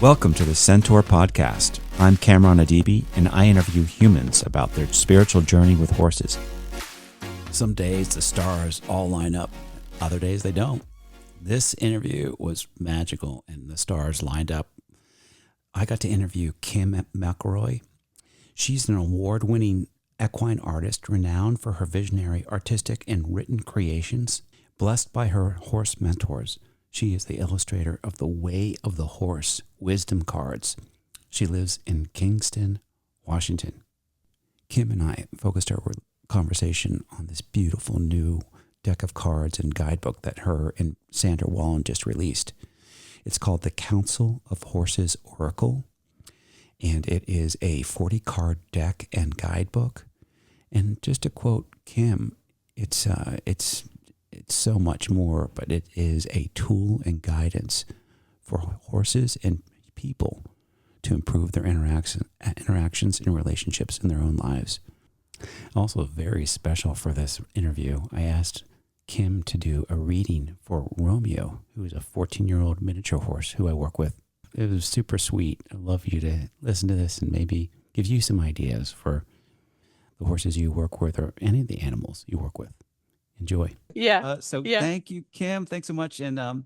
Welcome to the Centaur podcast. I'm Cameron Adibi, and I interview humans about their spiritual journey with horses. Some days the stars all line up, other days they don't. This interview was magical, and the stars lined up. I got to interview Kim McElroy. She's an award-winning equine artist renowned for her visionary, artistic, and written creations. Blessed by her horse mentors, she is the illustrator of the Way of the Horse wisdom cards. She lives in Kingston, Washington. Kim and I focused our conversation on this beautiful new deck of cards and guidebook that her and Sandra Wallen just released. It's called the Council of Horses Oracle, and it is a 40-card deck and guidebook. And just to quote Kim, it's so much more, but it is a tool and guidance for horses and people to improve their interactions and relationships in their own lives. Also very special for this interview, I asked Kim to do a reading for Romeo, who is a 14-year-old miniature horse who I work with. It was super sweet. I'd love you to listen to this and maybe give you some ideas for the horses you work with or any of the animals you work with. Enjoy. Yeah. Thank you, Kim. Thanks so much. And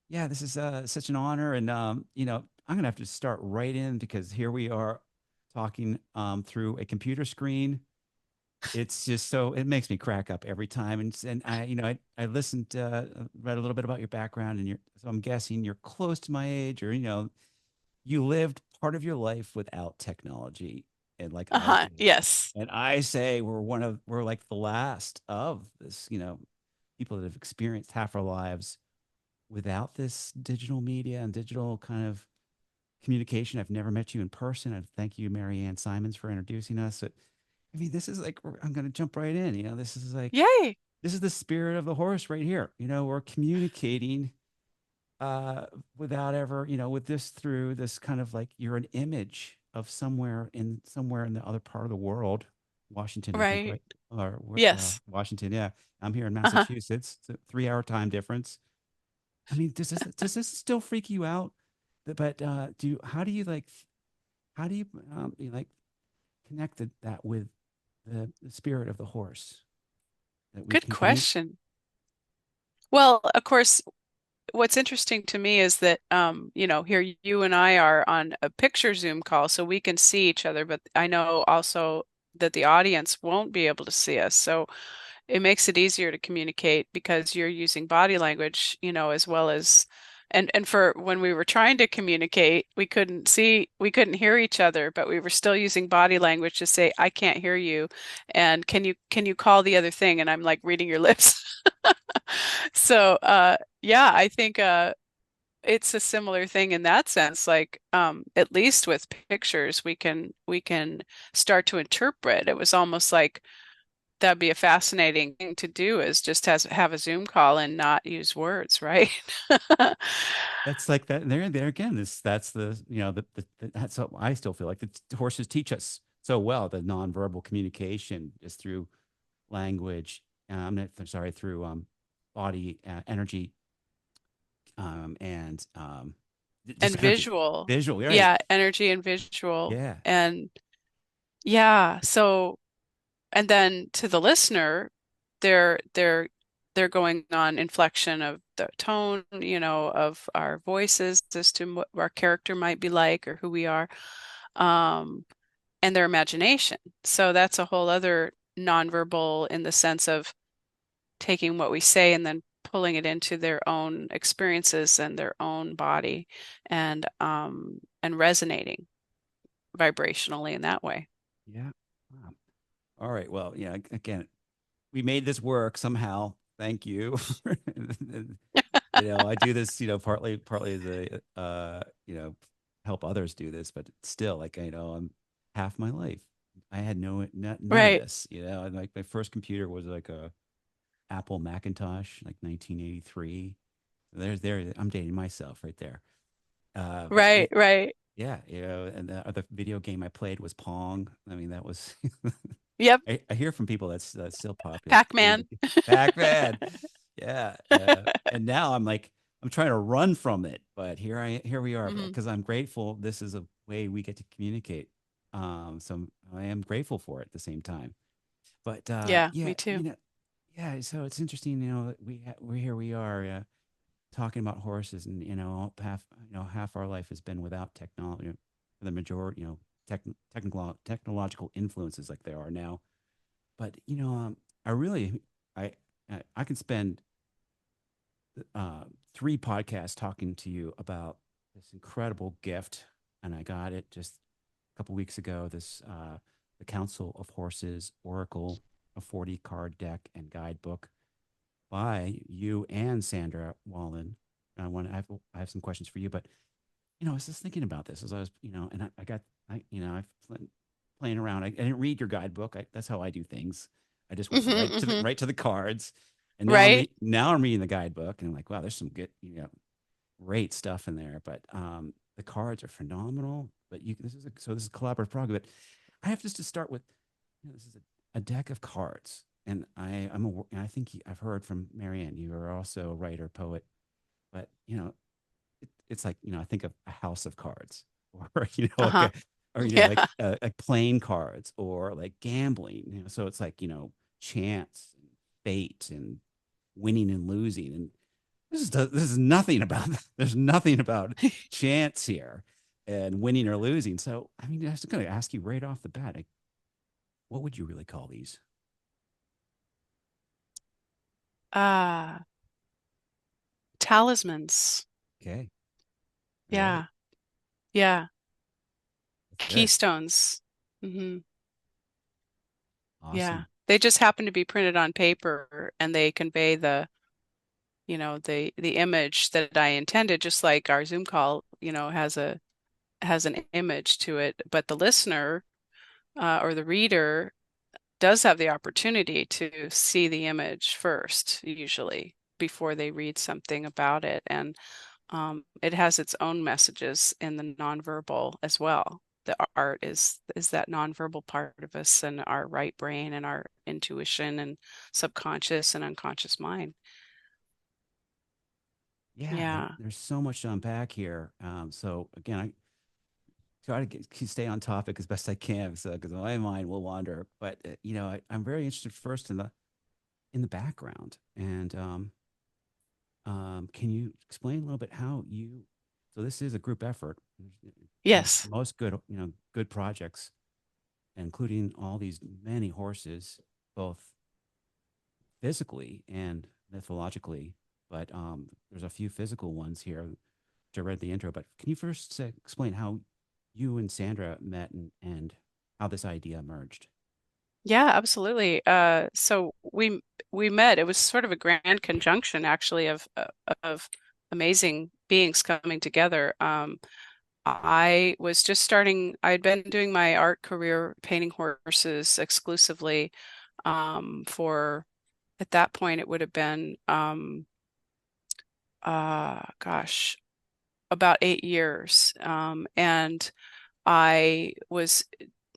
this is such an honor. And I'm gonna have to start right in because here we are talking through a computer screen. It's just it makes me crack up every time. And I listened, read a little bit about your background, and so I'm guessing you're close to my age, or you lived part of your life without technology. And like I did. Yes. And I say we're like the last of this, people that have experienced half our lives without this digital media and digital kind of communication. I've never met you in person. I thank you, Mary Ann Simons, for introducing us. This is like, I'm going to jump right in. This is like, Yay. this is the spirit of the horse right here. We're communicating without ever, with this through this kind of like you're an image of somewhere in the other part of the world, Washington, I think, Right. right? Or Yes. Washington, yeah. I'm here in Uh-huh. Massachusetts. It's a 3-hour time difference. I mean, does this still freak you out? But how do you like connect that with the spirit of the horse that we Good can communicate? question. Well, of course, what's interesting to me is that here you and I are on a picture Zoom call so we can see each other, but I know also that the audience won't be able to see us. So it makes it easier to communicate because you're using body language, as well as and for when we were trying to communicate, we couldn't hear each other, but we were still using body language to say, I can't hear you. And can you call the other thing? And I'm like reading your lips. So yeah, I think it's a similar thing in that sense. Like at least with pictures, we can start to interpret. It was almost like that'd be a fascinating thing to do is just have a Zoom call and not use words, right? That's like that. There again. That's that's what I still feel like the horses teach us so well. The nonverbal communication is through language. I'm sorry, through body energy, and just And energy, visual. visual. Right? Yeah, energy and visual. Yeah. And yeah, so and then to the listener, they're going on inflection of the tone, of our voices as to what our character might be like or who we are. Um, and their imagination. So that's a whole other nonverbal in the sense of taking what we say and then pulling it into their own experiences and their own body and resonating vibrationally in that way. Yeah. Wow. All right. Well, yeah. Again, we made this work somehow. Thank you. I do this, partly as a, help others do this, but still, like, I'm half my life. I had none of Right. this, and like my first computer was like a Apple Macintosh, like 1983. I'm dating myself right there. But Right, right. yeah, and the other video game I played was Pong. I mean, that was, Yep. I hear from people that's still popular. Pac-Man. Pac-Man. Yeah. And now I'm I'm trying to run from it, but here we are Hmm. because I'm grateful. This is a way we get to communicate. So I am grateful for it at the same time. But Yeah, yeah, me too. yeah. So it's interesting, that we're here. We are talking about horses, and half our life has been without technology. For the majority, technological influences like there are now. But I really, I can spend uh, three podcasts talking to you about this incredible gift, and I got it just a couple weeks ago. This the Council of Horses Oracle, a 40 card deck and guidebook by you and Sandra Wallen. I have some questions for you, but I was just thinking about this as I was, and I got, I've playing around. I didn't read your guidebook. That's how I do things. I just went Hmm. Hmm. right to the cards, and Right? now I'm reading the guidebook, and I'm like, wow, there's some good, great stuff in there. But the cards are phenomenal. But this is collaborative program. But I have just to start with, this is a deck of cards, and I think I've heard from Marianne. You are also a writer, poet, but it's like I think of a house of cards, or Uh-huh. like Yeah. like playing cards, or like gambling. So it's like chance, and fate, and winning and losing. And this is nothing about there's nothing about chance here and winning or losing. So I mean, I was going to ask you right off the bat, like, what would you really call these? Uh, Talismans. Okay, all right, Yeah. Yeah. that's good, Keystones. Hmm. Yeah. awesome. They just happen to be printed on paper and they convey the image that I intended, just like our Zoom call, has an image to it, but the listener or the reader does have the opportunity to see the image first, usually, before they read something about it. And it has its own messages in the nonverbal as well. The art is that nonverbal part of us and our right brain and our intuition and subconscious and unconscious mind. Yeah, Yeah. there's so much to unpack here. So again, I try to stay on topic as best I can, so because my mind will wander. But I'm very interested first in the background, and can you explain a little bit how you? So this is a group effort. Yes. Most good, good projects, including all these many horses, both physically and mythologically. But there's a few physical ones here, which I read the intro. But can you first explain how you and Sandra met, and how this idea emerged? Yeah, absolutely. So we met. It was sort of a grand conjunction, actually, of amazing beings coming together. I was just starting. I'd been doing my art career, painting horses exclusively, for at that point it would have been gosh, about 8 years. And I was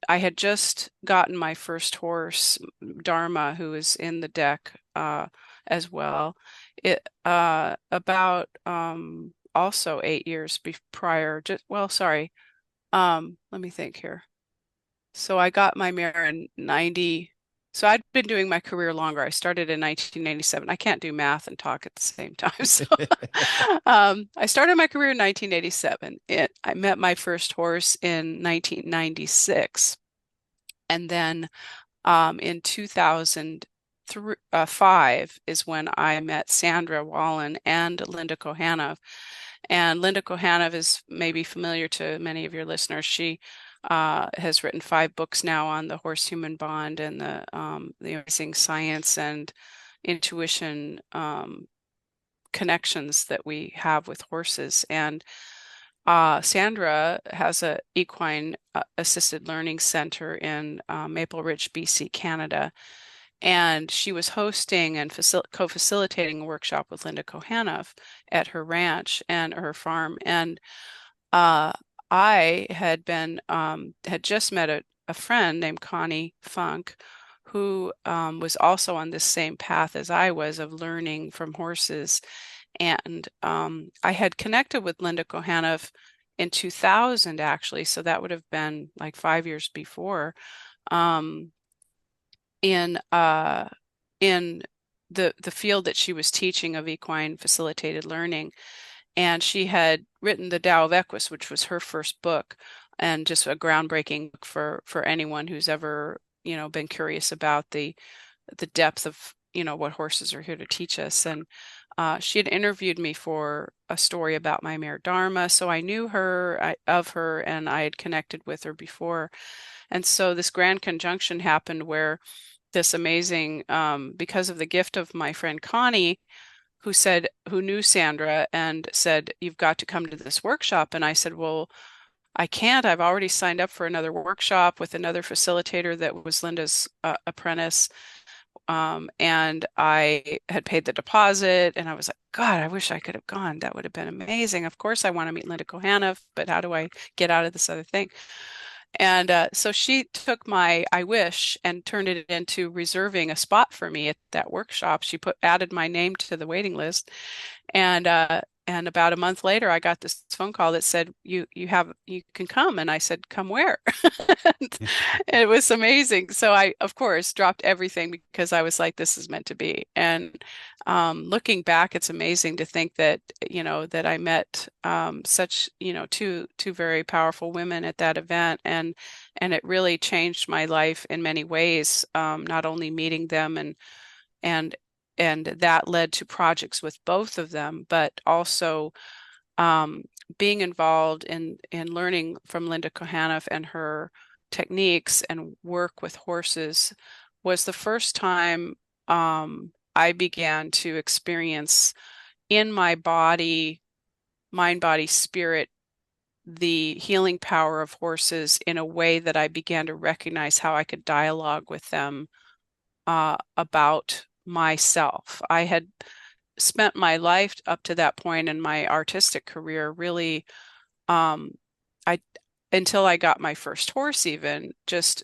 I had just gotten my first horse, Dharma, who is in the deck as well. It about also 8 years prior. Just well, sorry. Let me think here. So I got my mare in 90. So I'd been doing my career longer. I started in 1987. I can't do math and talk at the same time. So I started my career in 1987. I met my first horse in 1996. And then in 2005 is when I met Sandra Wallen and Linda Kohanov. And Linda Kohanov is maybe familiar to many of your listeners. She has written 5 books now on the horse-human bond and the amazing science and intuition connections that we have with horses. And Sandra has a equine assisted learning center in Maple Ridge, BC, Canada, and she was hosting and co-facilitating a workshop with Linda Kohanov at her ranch and her farm. And uh, I had just met a friend named Connie Funk, who was also on this same path as I was of learning from horses. And I had connected with Linda Kohanoff in 2000, actually, so that would have been like 5 years before, um, in in the field that she was teaching of equine facilitated learning. And she had written the Tao of Equus, which was her first book, and just a groundbreaking book for anyone who's ever, been curious about the depth of, what horses are here to teach us. And she had interviewed me for a story about my mare Dharma, so I knew of her, and I had connected with her before. And so this grand conjunction happened where this amazing, because of the gift of my friend Connie, who knew Sandra and said, "You've got to come to this workshop." And I said, "Well, I can't. I've already signed up for another workshop with another facilitator that was Linda's apprentice. And I had paid the deposit, and I was like, God, I wish I could have gone. That would have been amazing. Of course, I want to meet Linda Kohanoff, but how do I get out of this other thing?" And so she took my I wish and turned it into reserving a spot for me at that workshop. She added my name to the waiting list. And about a month later, I got this phone call that said, you can come." And I said, "Come where?" And it was amazing. So I, of course, dropped everything because I was like, this is meant to be. And looking back, it's amazing to think that, that I met such, two very powerful women at that event, and it really changed my life in many ways. Not only meeting them and and that led to projects with both of them, but also um, being involved in learning from Linda Kohanoff and her techniques and work with horses was the first time I began to experience in my body, mind, body, spirit, the healing power of horses in a way that I began to recognize how I could dialogue with them about myself. I had spent my life up to that point in my artistic career really, um, I until I got my first horse, even just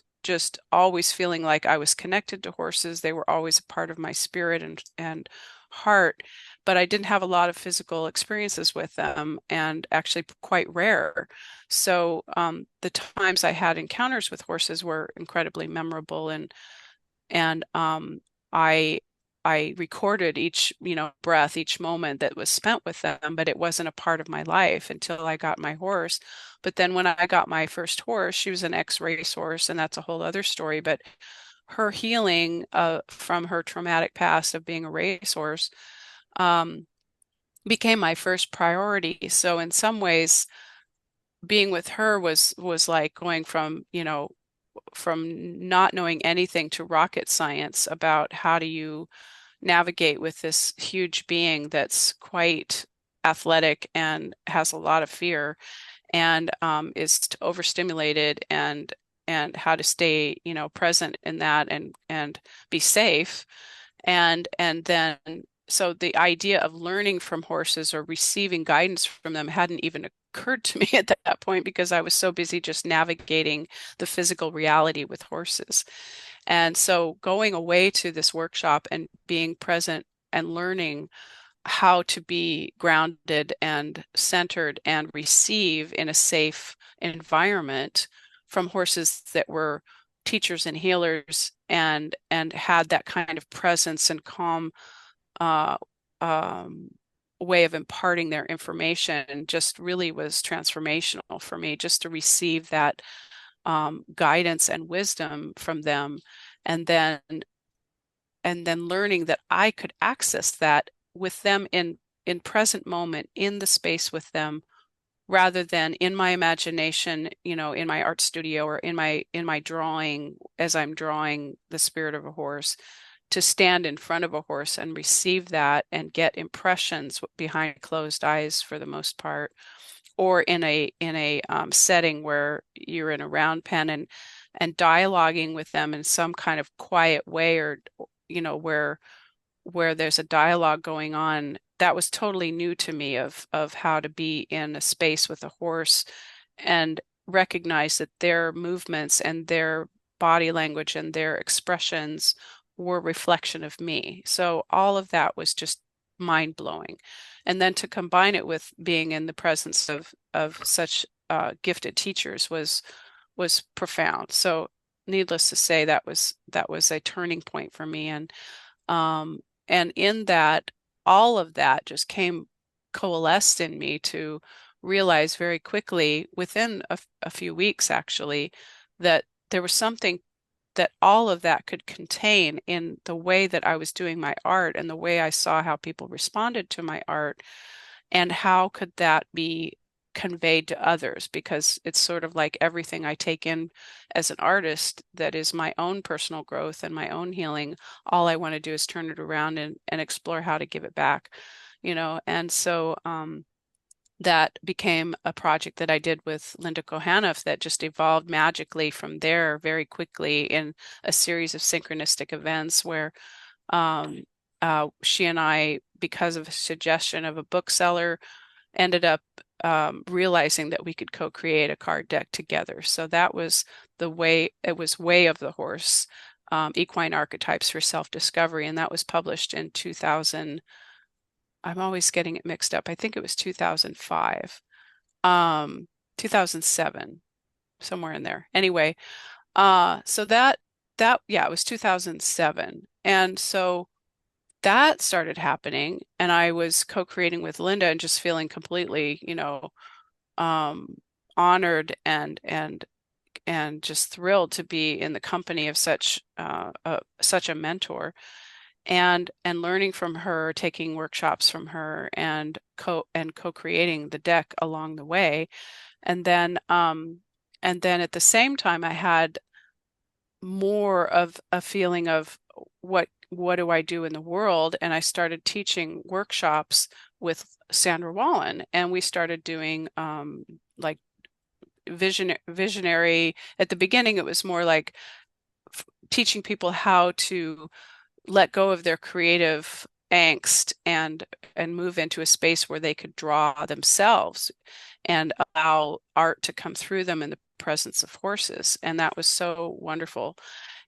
always feeling like I was connected to horses. They were always a part of my spirit and heart, but I didn't have a lot of physical experiences with them, and actually quite rare. So the times I had encounters with horses were incredibly memorable, and I I recorded each, breath, each moment that was spent with them, but it wasn't a part of my life until I got my horse. But then when I got my first horse, she was an ex-race horse, and that's a whole other story. But her healing from her traumatic past of being a racehorse um, became my first priority. So in some ways, being with her was like going from not knowing anything to rocket science about how do you navigate with this huge being that's quite athletic and has a lot of fear, and is overstimulated, and how to stay, present in that, and be safe. And then so the idea of learning from horses or receiving guidance from them hadn't even occurred to me at that point, because I was so busy just navigating the physical reality with horses. And so going away to this workshop and being present and learning how to be grounded and centered and receive in a safe environment from horses that were teachers and healers, and had that kind of presence and calm uh, um, way of imparting their information, just really was transformational for me, just to receive that guidance and wisdom from them, and then learning that I could access that with them in present moment, in the space with them, rather than in my imagination, in my art studio, or in my drawing, as I'm drawing the spirit of a horse, to stand in front of a horse and receive that and get impressions behind closed eyes for the most part, or in a setting where you're in a round pen, and dialoguing with them in some kind of quiet way, or where there's a dialogue going on. That was totally new to me, of how to be in a space with a horse and recognize that their movements and their body language and their expressions were reflection of me. So all of that was just mind-blowing. And then to combine it with being in the presence of such gifted teachers was profound. So needless to say, that was a turning point for me. Um, and in that, all of that just came coalesced in me to realize very quickly, within a few weeks actually, that there was something that all of that could contain in the way that I was doing my art and the way I saw how people responded to my art, and how could that be conveyed to others, because it's sort of like everything I take in as an artist that is my own personal growth and my own healing. All I want to do is turn it around and explore how to give it back, and so that became a project that I did with Linda Kohanoff that just evolved magically from there very quickly in a series of synchronistic events where um, she and I, because of a suggestion of a bookseller, ended up realizing that we could co-create a card deck together. So that was the way, it was Way of the Horse, Equine Archetypes for Self-Discovery. And that was published in 2000. I'm always getting it mixed up. I think it was 2005, 2007, somewhere in there. Anyway, so yeah, it was 2007. And so that started happening, and I was co-creating with Linda and just feeling completely, um, honored and just thrilled to be in the company of such a mentor, and learning from her, taking workshops from her, and co-creating the deck along the way. And then at the same time, I had more of a feeling of what do I do in the world? And I started teaching workshops with Sandra Wallen, and we started doing like visionary. At the beginning, it was more like teaching people how to let go of their creative angst and move into a space where they could draw themselves and allow art to come through them in the presence of horses. And that was so wonderful.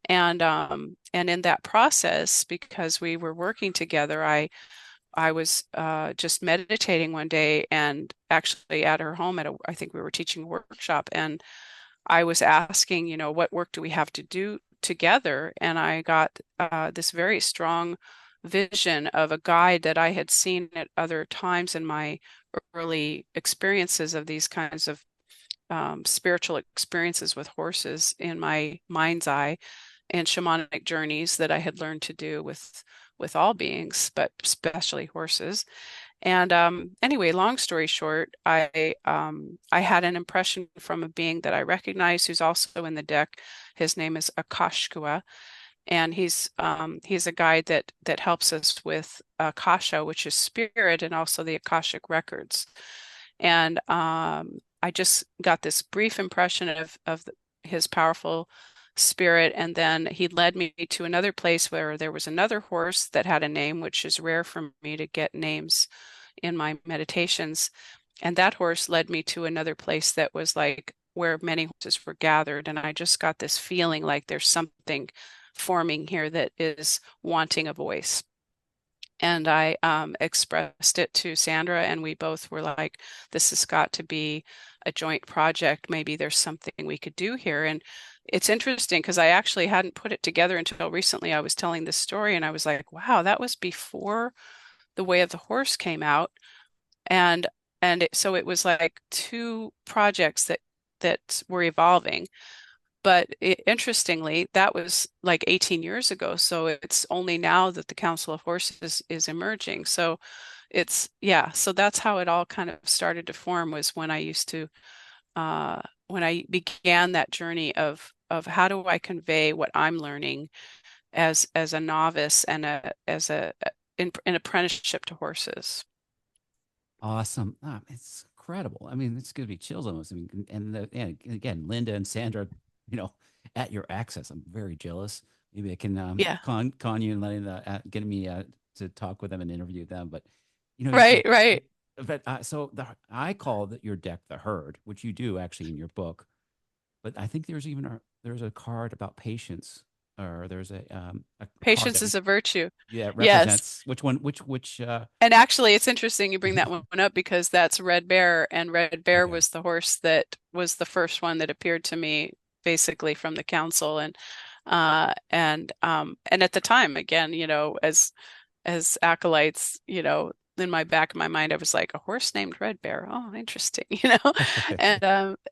And in that process, because we were working together, I was just meditating one day, and actually at her home I think we were teaching a workshop, and I was asking, what work do we have to do together? And I got this very strong vision of a guide that I had seen at other times in my early experiences of these kinds of spiritual experiences with horses in my mind's eye, and shamanic journeys that I had learned to do with all beings, but especially horses. And anyway, long story short, I had an impression from a being that I recognize who's also in the deck. His name is Akashkua, and he's a guide that helps us with Akasha, which is spirit, and also the Akashic records. And I just got this brief impression of his powerful spirit, and then he led me to another place where there was another horse that had a name, which is rare for me to get names in my meditations. And that horse led me to another place that was like where many horses were gathered. And I just got this feeling like there's something forming here that is wanting a voice. And I expressed it to Sandra, and we both were like, this has got to be a joint project. Maybe there's something we could do here. And it's interesting because I actually hadn't put it together until recently. I was telling this story, and I was like, wow, that was before The Way of the Horse came out. And so it was like two projects that were evolving. But interestingly, that was like 18 years ago. So it's only now that the Council of Horses is emerging. So yeah, so that's how it all kind of started to form, was when I began that journey of how do I convey what I'm learning as a novice and as an apprenticeship to horses. Awesome. It's incredible. I mean, it's going to be chills almost. I mean, and again, Linda and Sandra, you know, at your access. I'm very jealous. Maybe I can Yeah. con you and getting me to talk with them and interview them. But Right, right. but so I call your deck the herd, which you do actually in your book. But I think there's a card about patience or there's a card Patience that is a virtue. yeah Yes. represents which one which And actually, it's interesting you bring that one up because that's Red Bear, and Red Bear okay. was the horse that was the first one that appeared to me basically from the council, and at the time, again, as acolytes, in my back of my mind, I was like, a horse named Red Bear. Oh, interesting,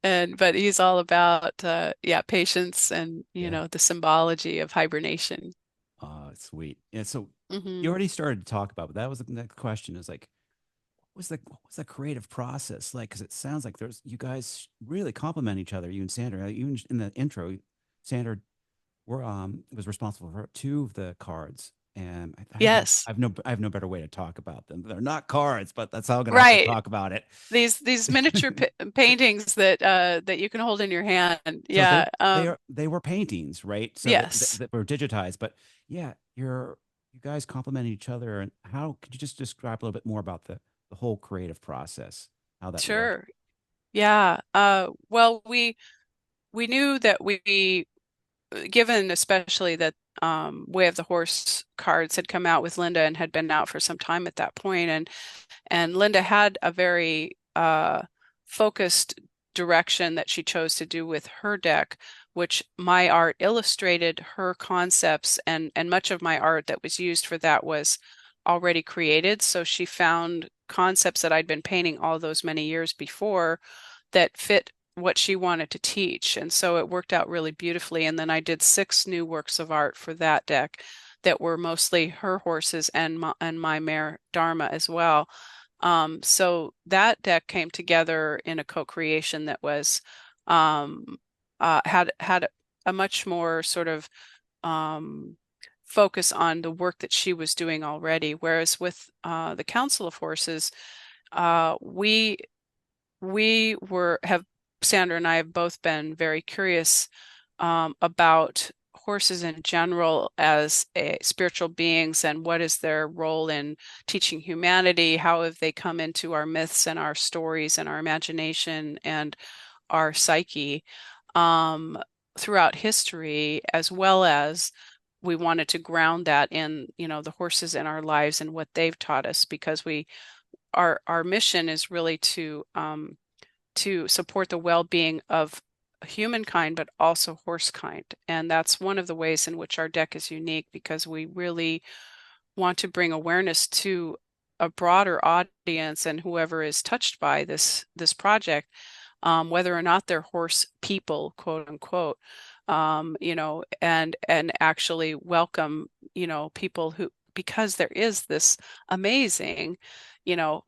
and but he's all about yeah, patience and Yeah. the symbology of hibernation. Sweet. Yeah. So you Hmm. already started to talk about, but that was the next question is like, what was the creative process like? Because it sounds like there's you guys really complement each other, you and Sandra. Even in the intro, Sandra were was responsible for two of the cards. And I have no, Yes, I have no better way to talk about them. They're not cards, but that's how I'm gonna have to right. talk about it. These miniature paintings that you can hold in your hand. So Yeah. they were paintings, right? So Yes. that were digitized. But yeah, you guys complement each other. And how could you just describe a little bit more about the whole creative process, how that worked? Sure. Yeah. Well, we knew that given especially that Way of the Horse cards had come out with Linda and had been out for some time at that point, and Linda had a very focused direction that she chose to do with her deck, which my art illustrated her concepts, and much of my art that was used for that was already created. So she found concepts that I'd been painting all those many years before that fit what she wanted to teach. And so it worked out really beautifully. And then I did 6 new works of art for that deck that were mostly her horses and my mare Dharma as well. So that deck came together in a co-creation that was had a much more sort of um, focus on the work that she was doing already. Whereas with the Council of Horses, we have Sandra and I have both been very curious about horses in general as spiritual beings and what is their role in teaching humanity? How have they come into our myths and our stories and our imagination and our psyche um, throughout history, as well as we wanted to ground that in, the horses in our lives and what they've taught us because our mission is really to support the well-being of humankind, but also horsekind. And that's one of the ways in which our deck is unique because we really want to bring awareness to a broader audience and whoever is touched by this project, whether or not they're horse people, quote unquote, and actually welcome, people who because there is this amazing,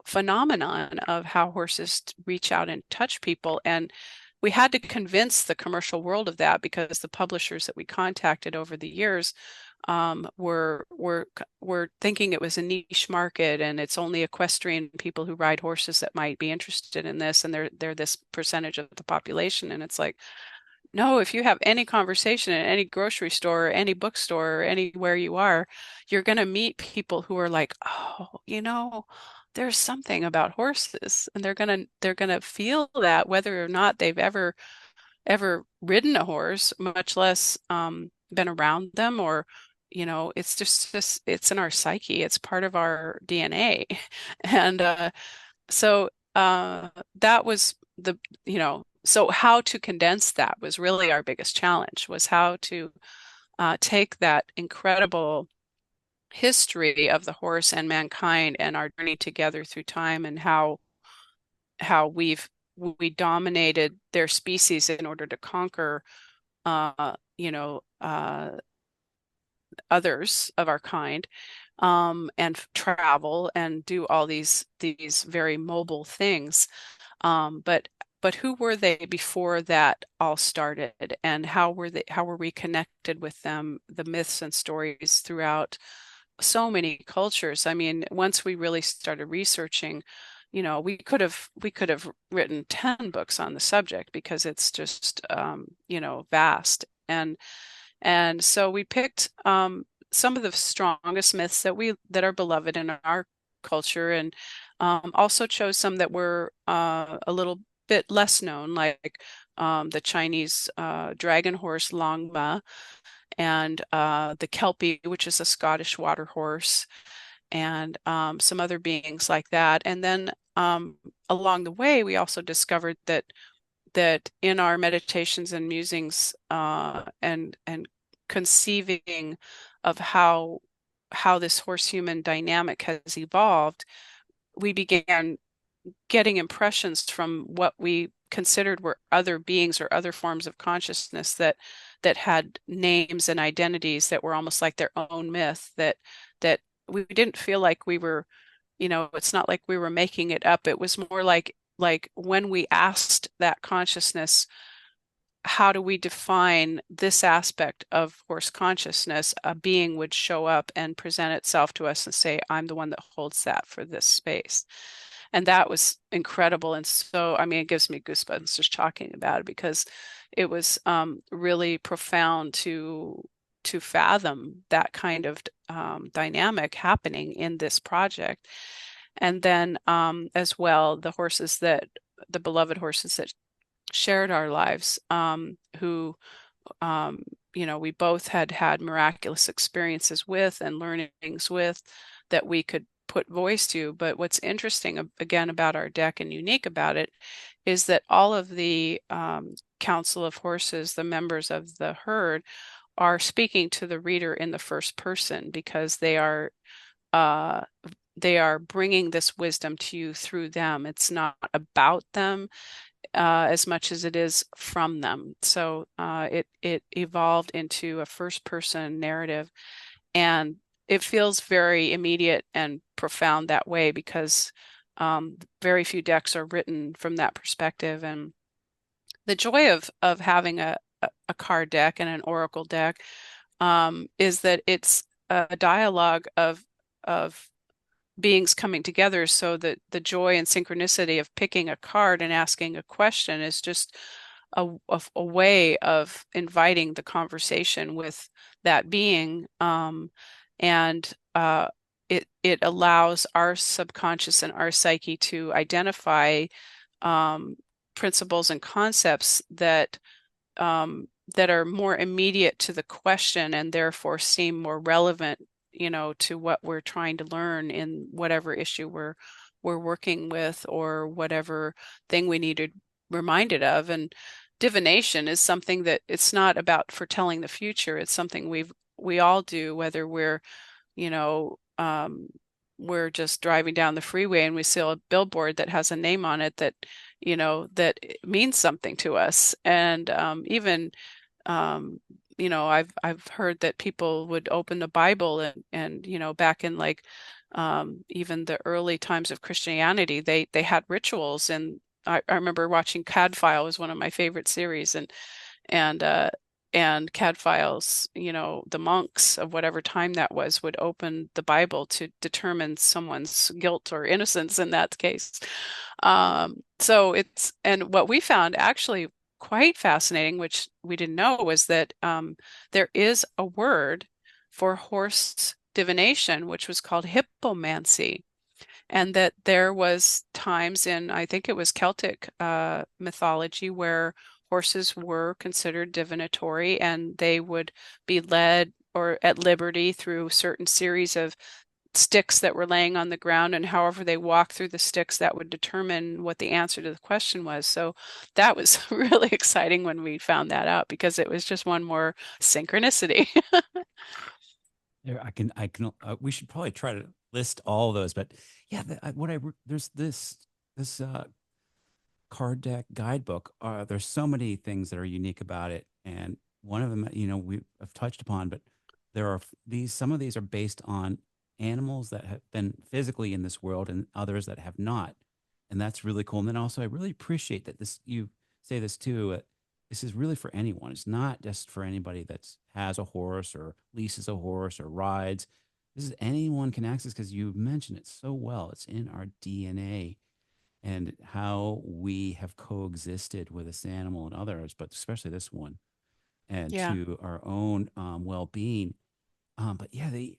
phenomenon of how horses reach out and touch people. And we had to convince the commercial world of that because the publishers that we contacted over the years were thinking it was a niche market and it's only equestrian people who ride horses that might be interested in this, and they're this percentage of the population. And it's like, no, if you have any conversation in any grocery store, any bookstore, anywhere you are, you're going to meet people who are like, oh, there's something about horses, and they're going to feel that whether or not they've ever ridden a horse, much less been around them, or it's just it's in our psyche. It's part of our DNA, and so that was so how to condense that was really our biggest challenge, was how to take that incredible history of the horse and mankind and our journey together through time, and how we dominated their species in order to conquer uh, you know, others of our kind, and travel and do all these very mobile things. But who were they before that all started, and how were we connected with them, the myths and stories throughout so many cultures? I mean, once we really started researching, we could have written 10 books on the subject because it's just vast. And so we picked some of the strongest myths that are beloved in our culture, and also chose some that were a little bit less known, like the Chinese dragon horse Longma, and the Kelpie, which is a Scottish water horse, and some other beings like that. And then along the way, we also discovered that in our meditations and musings and conceiving of how this horse human dynamic has evolved, we began getting impressions from what we considered were other beings or other forms of consciousness that had names and identities that were almost like their own myth, that we didn't feel like we were, it's not like we were making it up. It was more like when we asked that consciousness, how do we define this aspect of horse consciousness, a being would show up and present itself to us and say, I'm the one that holds that for this space. And that was incredible. And so, I mean, it gives me goosebumps just talking about it, because it was really profound to fathom that kind of dynamic happening in this project. And then as well, the beloved horses that shared our lives, who we both had had miraculous experiences with and learnings with that we could put voice to. But what's interesting again about our deck and unique about it is that all of the Council of Horses, the members of the herd, are speaking to the reader in the first person, because uh, they are bringing this wisdom to you through them. It's not about them as much as it is from them. So it evolved into a first person narrative, and it feels very immediate and profound that way, because very few decks are written from that perspective. And the joy of having a card deck and an oracle deck is that it's a dialogue of beings coming together, so that the joy and synchronicity of picking a card and asking a question is just a way of inviting the conversation with that being. And it allows our subconscious and our psyche to identify um, principles and concepts that are more immediate to the question, and therefore seem more relevant, to what we're trying to learn in whatever issue we're working with, or whatever thing we needed reminded of. And divination is something that it's not about foretelling the future. It's something we all do, whether you know, we're just driving down the freeway and we see a billboard that has a name on it that means something to us. And even I've heard that people would open the Bible, and back in like even the early times of Christianity, they had rituals. And I remember watching Cadfile, was one of my favorite series, and uh and Cadfiles, the monks of whatever time that was would open the Bible to determine someone's guilt or innocence in that case. So and what we found actually quite fascinating, which we didn't know, was that there is a word for horse divination, which was called hippomancy. And that there was times in, I think it was Celtic mythology, where horses were considered divinatory, and they would be led or at liberty through certain series of sticks that were laying on the ground, and however they walked through the sticks, that would determine what the answer to the question was. So that was really exciting when we found that out, because it was just one more synchronicity. Yeah, we should probably try to list all of those, but yeah, there's this card deck guidebook. There's so many things that are unique about it, and one of them, we have touched upon, but there are some of these are based on animals that have been physically in this world, and others that have not, and that's really cool. And then also, I really appreciate that you say this too. This is really for anyone. It's not just for anybody that has a horse or leases a horse or rides. This is anyone can access, because you mentioned it so well. It's in our DNA, and how we have coexisted with this animal and others, but especially this one, and Yeah. to our own well-being. But yeah, the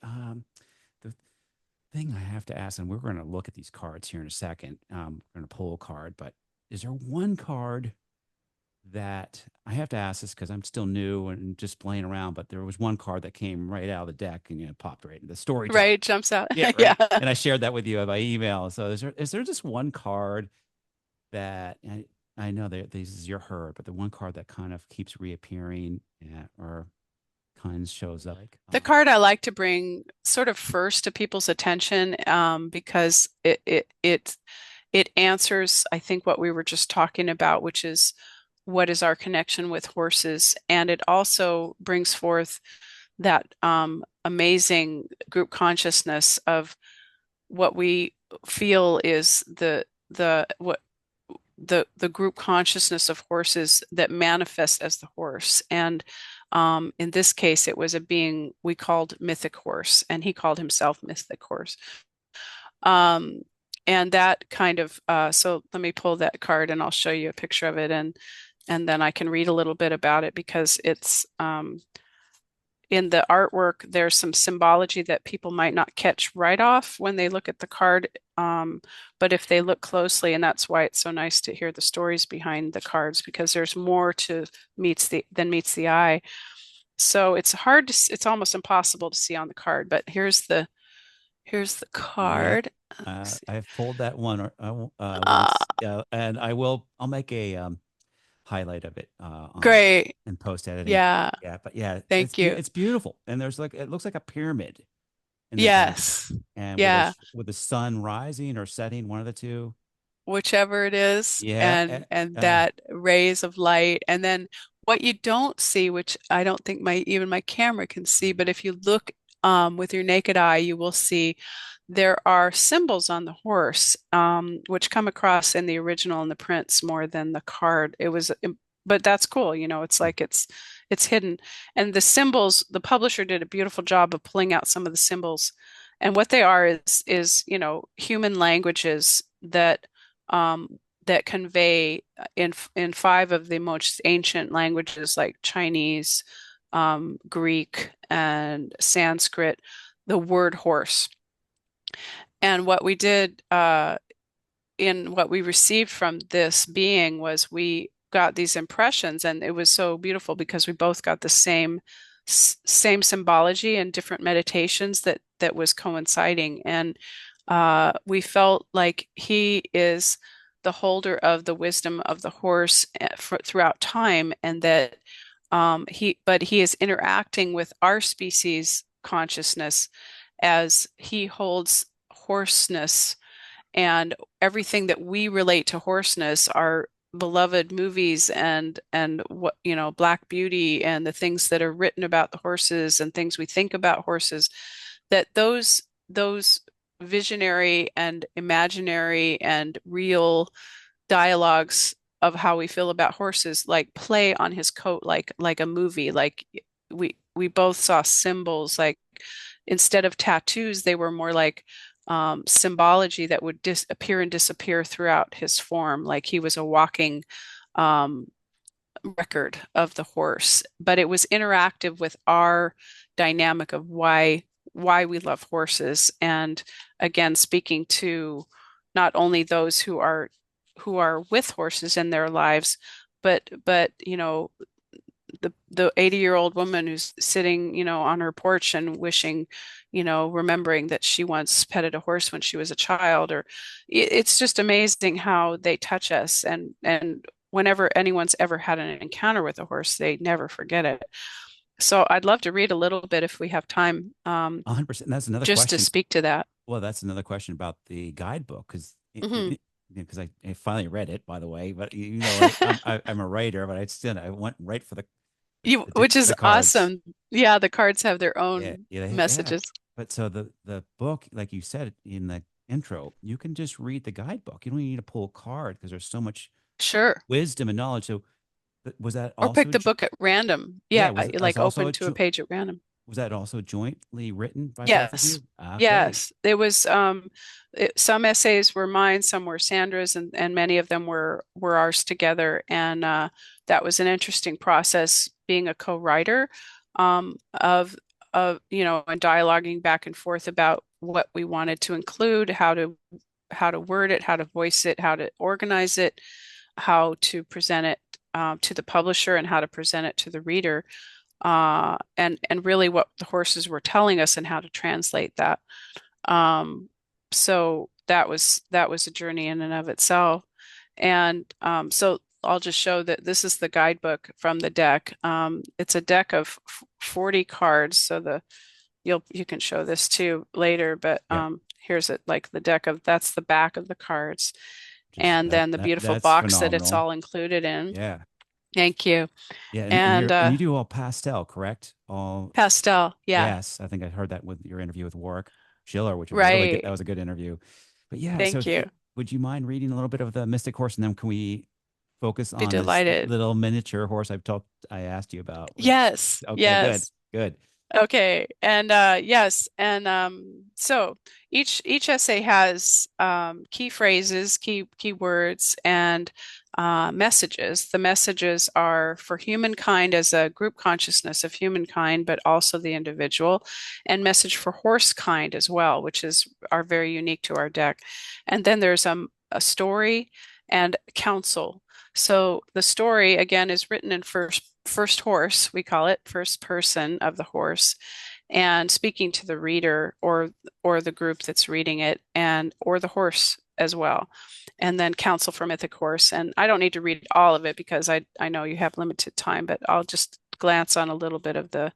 thing I have to ask, and we're going to look at these cards here in a second. We're going to pull a card, but is there one card that I have to ask this because I'm still new and just playing around, but there was one card that came right out of the deck and popped right in the storyteller. Right, jumps out. Yeah, Yeah. right. And I shared that with you by email. So is there just one card that I know that this is your herd, but the one card that kind of keeps reappearing or kind of shows up? Like, The card I like to bring sort of first to people's attention, because it answers, I think, what we were just talking about, which is what is our connection with horses, and it also brings forth that amazing group consciousness of what we feel is the group consciousness of horses that manifest as the horse. And in this case, it was a being we called Mythic Horse, and he called himself Mythic Horse. Um, and that kind of so let me pull that card and I'll show you a picture of it, and then I can read a little bit about it because it's in the artwork, there's some symbology that people might not catch right off when they look at the card. But if they look closely, and that's why it's so nice to hear the stories behind the cards, because there's more to meets the eye. So it's hard to, it's almost impossible to see on the card, but here's the yeah, card. I've pulled that one Uh, once, and I'll make a highlight of it on Great. in post editing. Yeah. Yeah, but yeah, Thank you. it's beautiful, and there's like it looks like a pyramid in the back, Yes. and Yeah. with the sun rising or setting, one of the two. Whichever it is, Yeah, and that rays of light, and then what you don't see, which I don't think my camera can see, but if you look with your naked eye, you will see there are symbols on the horse, which come across in the original and the prints more than the card. But that's cool, it's like it's hidden. And the symbols, the publisher did a beautiful job of pulling out some of the symbols. And what they are is human languages that convey in five of the most ancient languages like Chinese, Greek, and Sanskrit, the word horse. And what we did in what we received from this being was we got these impressions, and it was so beautiful because we both got the same symbology and different meditations that was coinciding. And we felt like he is the holder of the wisdom of the horse throughout time, and that he is interacting with our species consciousness as he holds horseness and everything that we relate to horseness, our beloved movies and what Black Beauty and the things that are written about the horses and things we think about horses, that those visionary and imaginary and real dialogues of how we feel about horses like play on his coat like a movie. Like we both saw symbols, like instead of tattoos they were more like symbology that would appear and disappear throughout his form, like he was a walking um, record of the horse. But it was interactive with our dynamic of why we love horses, and again speaking to not only those who are with horses in their lives, but the 80-year-old woman who's sitting, on her porch and wishing, remembering that she once petted a horse when she was a child, or it's just amazing how they touch us. And whenever anyone's ever had an encounter with a horse, they never forget it. So I'd love to read a little bit if we have time, 100%. That's another just to question. speak to that. Well, that's another question about the guidebook Hmm. because I finally read it, by the way. But I'm a writer, but I went right for Which is the cards. awesome. Yeah, the cards have their Yeah, own yeah. messages. But so the book, like you said in the intro, you can just read the guidebook. You don't even need to pull a card because there's so much Sure. wisdom and knowledge. So was that Or pick also? the book at random. Yeah, Yeah, was like also open to a page at random. was that also jointly written by both of Yes. you? Okay. Yes. It was some essays were mine, some were Sandra's, and many of them were ours together. And that was an interesting process being a co-writer, of and dialoguing back and forth about what we wanted to include, how to word it, how to voice it, how to organize it, how to present it to the publisher and how to present it to the reader, and really what the horses were telling us and how to translate that. So that was a journey in and of itself. And so I'll just show that this is the guidebook from the deck. It's a deck of 40 cards. So you can show this too later, but Yeah. here's it like the deck of that's the back of the cards. Just And then the beautiful that's box that it's phenomenal. all included in. Yeah. Thank you. Yeah, and And you do all pastel, correct? All pastel, yeah. yes, I think I heard that with your interview with Warwick Schiller, which was really good. That Right. was a good interview. But yeah, so Thank you. would you mind reading a little bit of the Mystic Horse, and then can we focus Be on this delighted. little miniature horse I asked you about? Yes, Okay, good, yes. good. Okay, and yes, and so each essay has key phrases, key words, and messages. The messages are for humankind as a group consciousness of humankind, but also the individual, and message for horse kind as well, which are very unique to our deck. And then there's a story and counsel. So the story again is written in first horse, we call it first person of the horse, and speaking to the reader or the group that's reading it and or the horse as well. And then counsel for mythic horse. And I don't need to read all of it because I know you have limited time, but I'll just glance on a little bit of the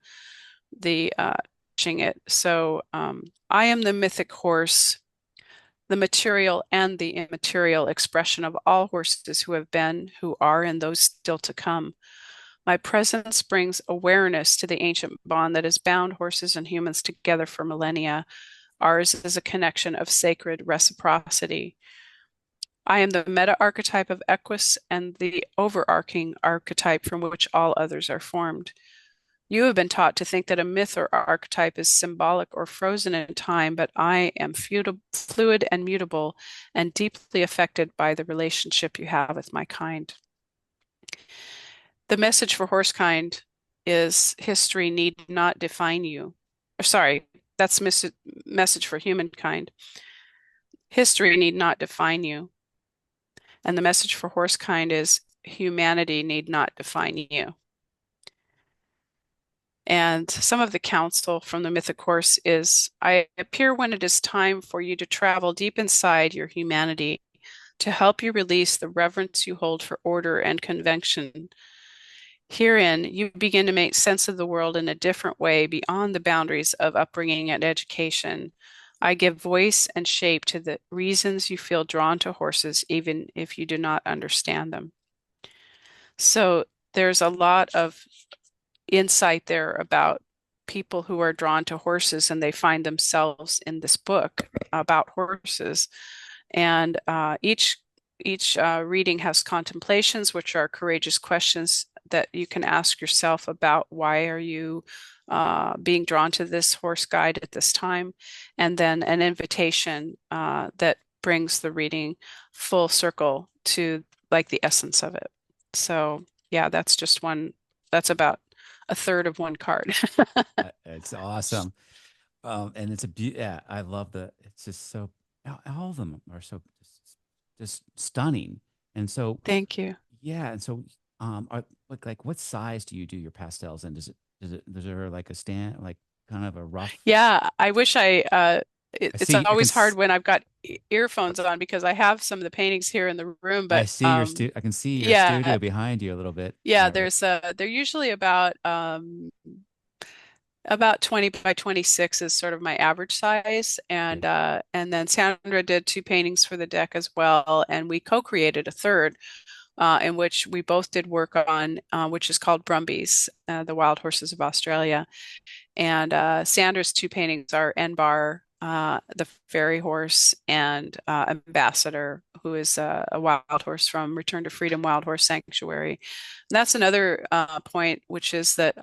teaching it. So I am the mythic horse, the material and the immaterial expression of all horses who have been, who are, and those still to come. My presence brings awareness to the ancient bond that has bound horses and humans together for millennia. Ours is a connection of sacred reciprocity. I am the meta archetype of Equus and the overarching archetype from which all others are formed. You have been taught to think that a myth or archetype is symbolic or frozen in time, but I am fluid and mutable and deeply affected by the relationship you have with my kind. The message for horsekind is history need not define you. Or sorry, that's message for humankind. History need not define you. And the message for horsekind is humanity need not define you. And some of the counsel from the mythic horse is I appear when it is time for you to travel deep inside your humanity to help you release the reverence you hold for order and convention. Herein, you begin to make sense of the world in a different way beyond the boundaries of upbringing and education. I give voice and shape to the reasons you feel drawn to horses, even if you do not understand them. So there's a lot of insight there about people who are drawn to horses and they find themselves in this book about horses. And each reading has contemplations, which are courageous questions that you can ask yourself about why are you being drawn to this horse guide at this time, and then an invitation that brings the reading full circle to like the essence of it. So yeah, that's just one. That's about a third of one card. It's awesome. And it's yeah, I love it's just so, all of them are so just stunning. And so, Thank you. yeah. And so, are like what size do you do your pastels in? Is there like a stand, like kind of a rough? Yeah, I wish it's I can, always hard when I've got earphones on because I have some of the paintings here in the room, I but see I can see your yeah, studio behind you a little bit. yeah, they're usually about 20 by 26 is sort of my average size. Yeah. And then Sandra did two paintings for the deck as well, and we co-created a third in which we both did work on, which is called Brumbies, the wild horses of Australia. And Sandra's two paintings are Enbar, the fairy horse, and Ambassador, who is a wild horse from Return to Freedom Wild Horse Sanctuary. And that's another point, which is that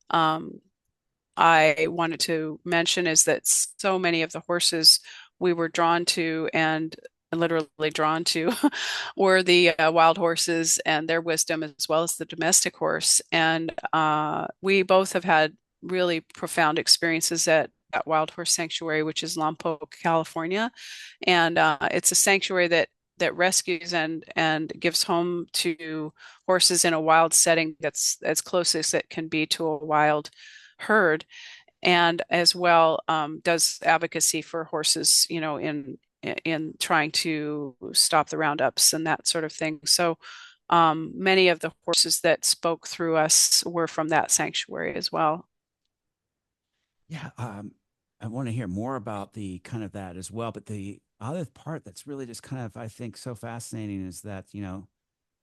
um, I wanted to mention is that so many of the horses we were drawn to and literally drawn to were the wild horses and their wisdom as well as the domestic horse. And we both have had really profound experiences at Wild Horse Sanctuary, which is Lompoc, California. And it's a sanctuary that that rescues and gives home to horses in a wild setting that's as close as it can be to a wild herd, and as well does advocacy for horses, in trying to stop the roundups and that sort of thing. So many of the horses that spoke through us were from that sanctuary as well. Yeah, I want to hear more about the kind of that as well. But the other part that's really just kind of, I think, so fascinating is that,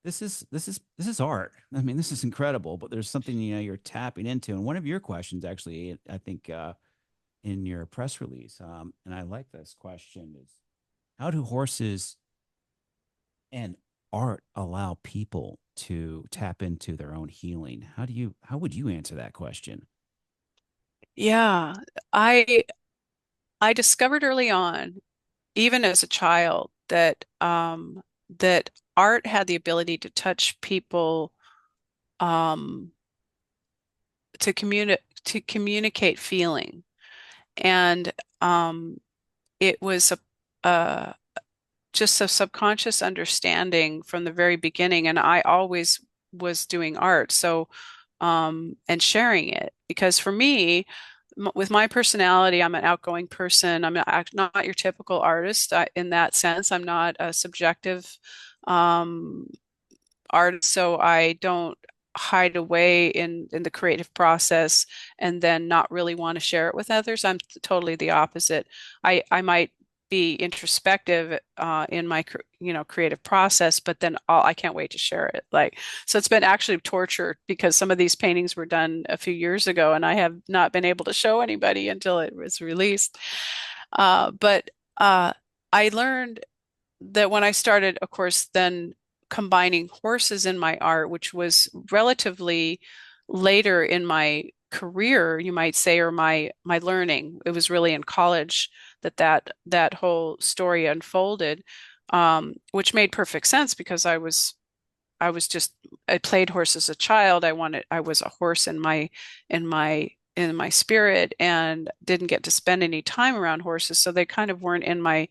this is art. I mean, this is incredible, but there's something, you're tapping into. And one of your questions, actually, I think, in your press release, and I like this question, is how do horses and art allow people to tap into their own healing? How would you answer that question? Yeah, I I discovered early on, even as a child, that art had the ability to touch people, um, to communicate feeling, and it was a just a subconscious understanding from the very beginning. And I always was doing art, so and sharing it, because for me, with my personality, I'm an outgoing person. I'm not your typical artist, in that sense. I'm not a subjective um, artist, so I don't hide away in the creative process and then not really want to share it with others. I'm totally the opposite. I might be introspective in my creative process, but then I can't wait to share it. Like, so it's been actually torture, because some of these paintings were done a few years ago and I have not been able to show anybody until it was released. But I learned that when I started, of course, then combining horses in my art, which was relatively later in my career, you might say, or my learning. It was really in college that whole story unfolded, which made perfect sense, because I played horse as a child. I was a horse in my spirit, and didn't get to spend any time around horses, so they kind of weren't in my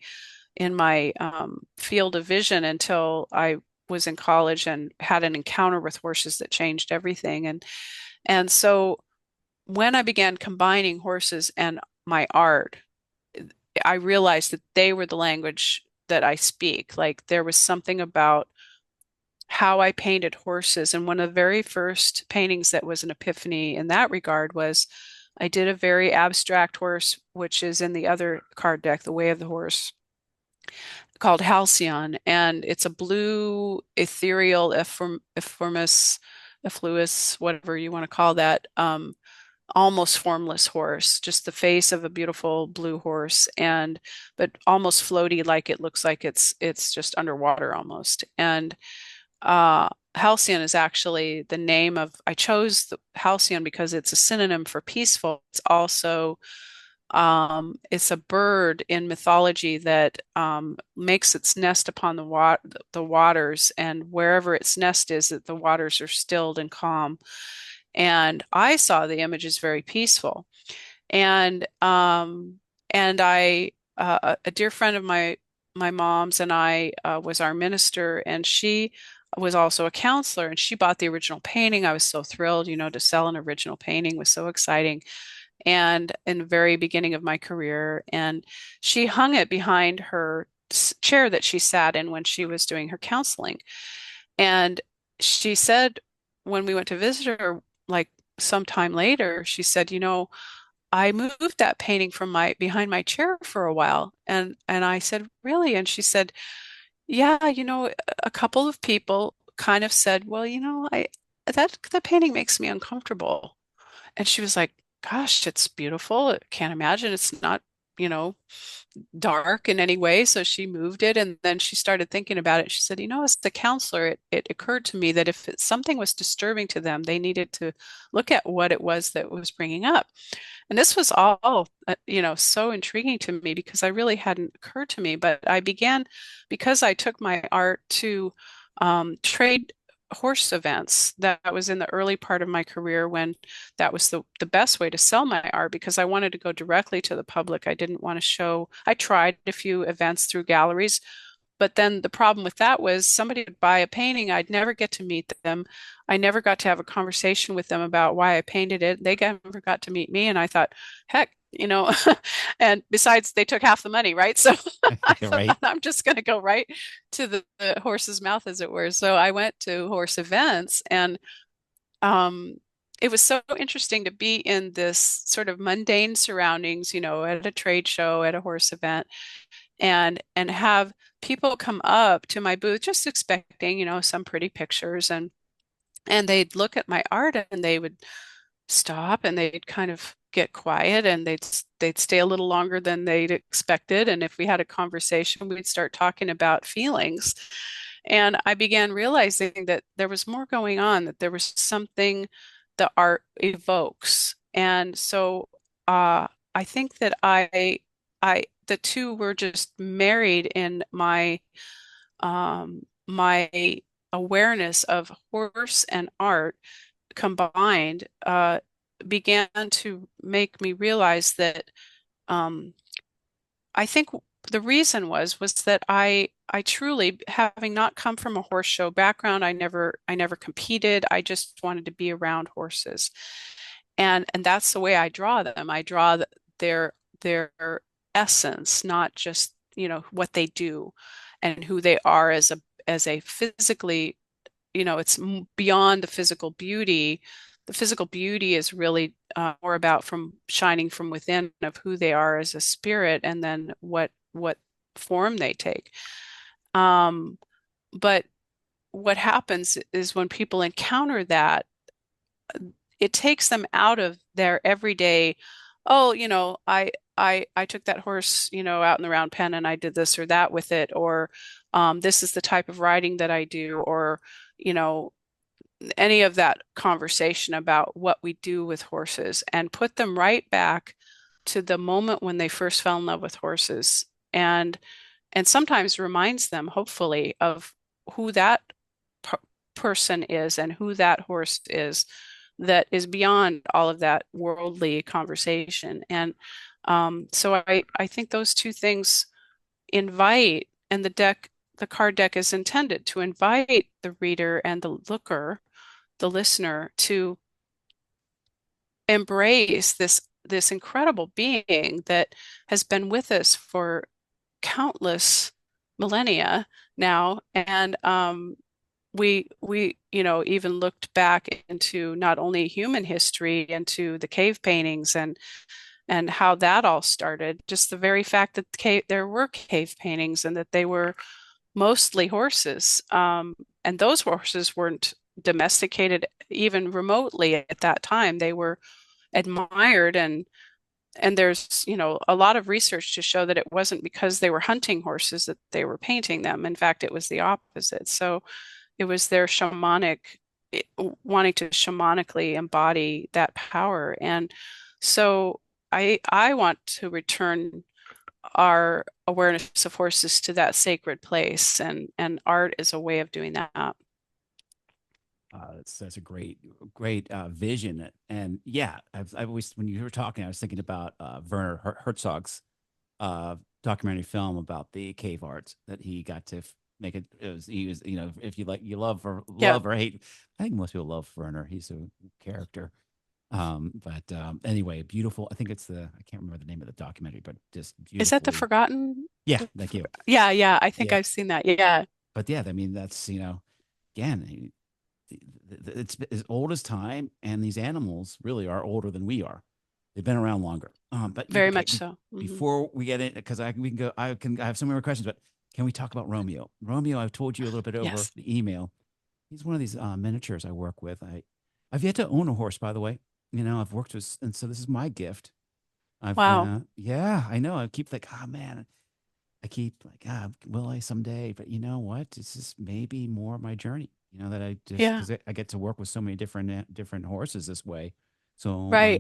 field of vision until I was in college and had an encounter with horses that changed everything. And so when I began combining horses and my art, I realized that they were the language that I speak. Like, there was something about how I painted horses. And one of the very first paintings that was an epiphany in that regard was I did a very abstract horse, which is in the other card deck, The Way of the Horse, called Halcyon, and it's a blue ethereal effluus, whatever you want to call that, almost formless horse, just the face of a beautiful blue horse, and but almost floaty, like it looks like it's just underwater almost. And Halcyon is actually the name of, I chose the Halcyon because it's a synonym for peaceful. It's also it's a bird in mythology that makes its nest upon the waters, and wherever its nest is, that the waters are stilled and calm. And I saw the image as very peaceful. And I a dear friend of my mom's and I was our minister, and she was also a counselor, and she bought the original painting. I was so thrilled, to sell an original painting was so exciting, and in the very beginning of my career. And she hung it behind her chair that she sat in when she was doing her counseling. And she said, when we went to visit her, like sometime later, she said, I moved that painting from my behind my chair for a while. And I said, really? And she said, yeah, a couple of people kind of said, well, I that painting makes me uncomfortable. And she was like, gosh, it's beautiful. I can't imagine it's not, you know, dark in any way. So she moved it, and then she started thinking about it. She said, as the counselor, it occurred to me that if something was disturbing to them, they needed to look at what it was that was bringing up. And this was all, so intriguing to me, because I really hadn't occurred to me. But I began, because I took my art to trade horse events. That was in the early part of my career, when that was the best way to sell my art, because I wanted to go directly to the public. I didn't want to show, I tried a few events through galleries, But then the problem with that was somebody would buy a painting, I'd never get to meet them. I never got to have a conversation with them about why I painted it. They never got to meet me. And I thought, heck, and besides, they took half the money, right? So I thought Right. I'm just going to go right to the horse's mouth, as it were. So I went to horse events, and um, it was so interesting to be in this sort of mundane surroundings, at a trade show, at a horse event, and have people come up to my booth just expecting, some pretty pictures, and they'd look at my art and they would stop and they'd kind of get quiet and they'd stay a little longer than they'd expected. And if we had a conversation, we'd start talking about feelings. And I began realizing that there was more going on, that there was something the art evokes. And so I think that the two were just married in my awareness of horse and art combined, began to make me realize that um, I think the reason was that I truly, having not come from a horse show background, I never competed. I just wanted to be around horses, and that's the way I draw them. I draw their essence, not just what they do and who they are as a physically, it's beyond the physical beauty. The physical beauty is really more about from shining from within of who they are as a spirit, and then what form they take. Um, but what happens is when people encounter that, it takes them out of their everyday, oh, I took that horse, out in the round pen and I did this or that with it, or this is the type of riding that I do, or you know, any of that conversation about what we do with horses, and put them right back to the moment when they first fell in love with horses, and sometimes reminds them, hopefully, of who that per person is and who that horse is, that is beyond all of that worldly conversation. And so I think those two things invite, and the card deck is intended to invite the reader and the looker, the listener, to embrace this incredible being that has been with us for countless millennia now. And we even looked back into not only human history, into the cave paintings, and how that all started. Just the very fact that there were cave paintings and that they were mostly horses. And those horses weren't domesticated even remotely at that time. They were admired, and there's, a lot of research to show that it wasn't because they were hunting horses that they were painting them. In fact, it was the opposite. So it was their wanting to shamanically embody that power. And so I want to return our awareness of horses to that sacred place, and art is a way of doing that. That's a great vision. And yeah, I've always, when you were talking, I was thinking about Werner Herzog's documentary film about the cave art that he got to make it. He was, if you like, you Yeah, love or hate. I think most people love Werner. He's a character. But anyway, beautiful. I think it's I can't remember the name of the documentary, but just is that the beautifully. Forgotten? Yeah, thank you. Yeah, yeah, I think Yeah, I've seen that. Yeah, but yeah, I mean, that's, again, it's as old as time, and these animals really are older than we are. They've been around longer. But very okay, much so. before we get in, because we can go, I have so many more questions, but can we talk about Romeo? Romeo, I've told you a little bit over Yes. the email. He's one of these miniatures I work with. I've yet to own a horse, by the way. I've worked with, and so this is my gift. Wow. Yeah, I know. I keep like, oh man, I keep like, will I someday? But you know what? This is maybe more my journey. That I just, Yeah. because I get to work with so many different horses this way. So Right.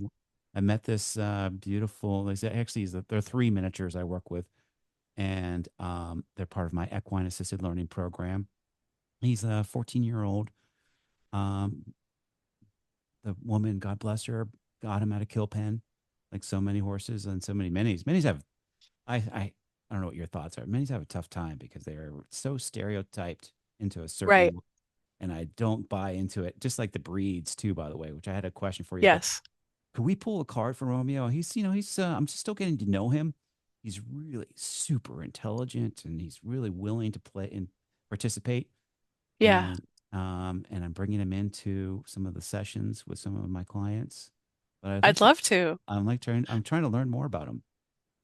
I met this beautiful. They say actually, there are three miniatures I work with, and they're part of my equine assisted learning program. He's a 14-year-old. Um, the woman, God bless her, got him at a kill pen, like so many horses and so many minis. Minis have, I I don't know what your thoughts are. Many have a tough time because they are so stereotyped into a Right. certain, and I don't buy into it. Just like the breeds too, by the way, which I had a question for you. But Yes. could we pull a card for Romeo? He's I'm just still getting to know him. He's really super intelligent and he's really willing to play and participate. Yeah. And I'm bringing him into some of the sessions with some of my clients. But I'd like I'd to, love to. I'm trying to learn more about him.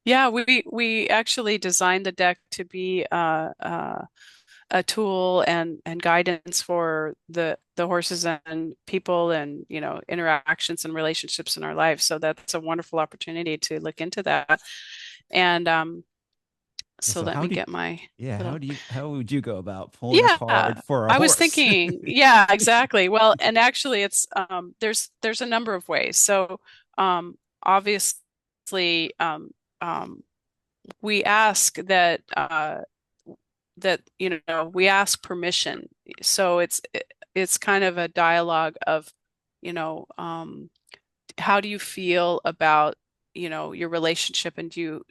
Yeah, we actually designed the deck to be a tool and guidance for the horses and people and interactions and relationships in our lives. So that's a wonderful opportunity to look into that. And Yeah. so So let how me do get my yeah, little. how would you go about pulling a Yeah, card for a I was horse? thinking, yeah, exactly. Well, and actually it's there's a number of ways. So obviously we ask that we ask permission. So it's kind of a dialogue of you know how do you feel about your relationship, and do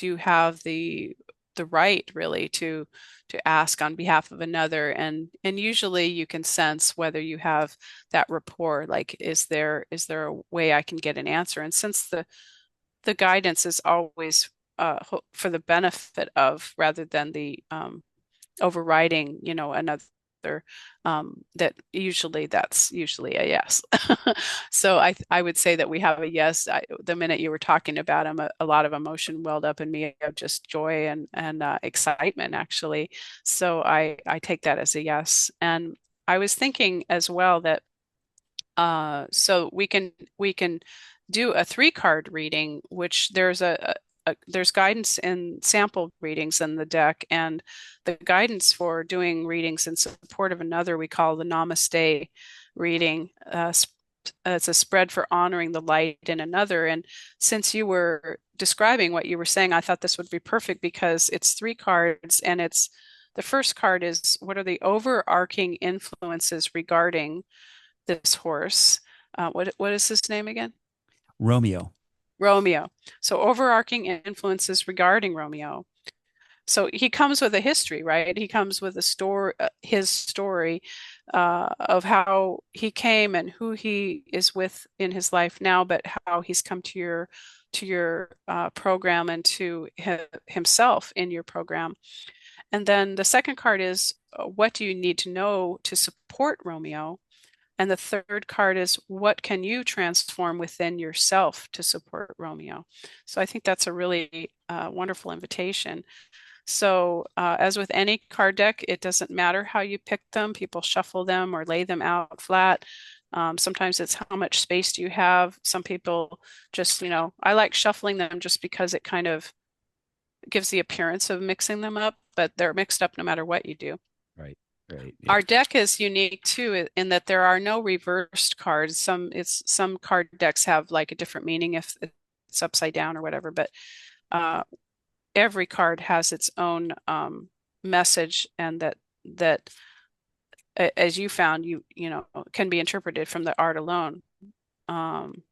you have the right really to ask on behalf of another, and usually you can sense whether you have that rapport, like is there a way I can get an answer. And since the guidance is always for the benefit of, rather than the overriding, another, that's usually a yes. So I would say that we have a yes. The minute you were talking about him, a lot of emotion welled up in me of just joy and excitement, actually. So I take that as a yes. And I was thinking as well that so we can do a three-card reading, which there's guidance in sample readings in the deck, and the guidance for doing readings in support of another we call the Namaste reading. It's a spread for honoring the light in another. And since you were describing what you were saying, I thought this would be perfect because it's three cards, and it's the first card is what are the overarching influences regarding this horse. What is his name again? Romeo. Romeo. So overarching influences regarding Romeo. So he comes with a history, right? He comes with a story, his story of how he came and who he is with in his life now, but how he's come to your program and to himself in your program. And then the second card is what do you need to know to support Romeo? And the third card is what can you transform within yourself to support Romeo? So I think that's a really wonderful invitation. So, as with any card deck, it doesn't matter how you pick them. People shuffle them or lay them out flat. Sometimes it's how much space do you have. Some people just, I like shuffling them just because it kind of gives the appearance of mixing them up, but they're mixed up no matter what you do. Right. Right. Yeah. Our deck is unique too in that there are no reversed cards. Some card decks have like a different meaning if it's upside down or whatever, but uh, every card has its own message, and that as you found, can be interpreted from the art alone. Um,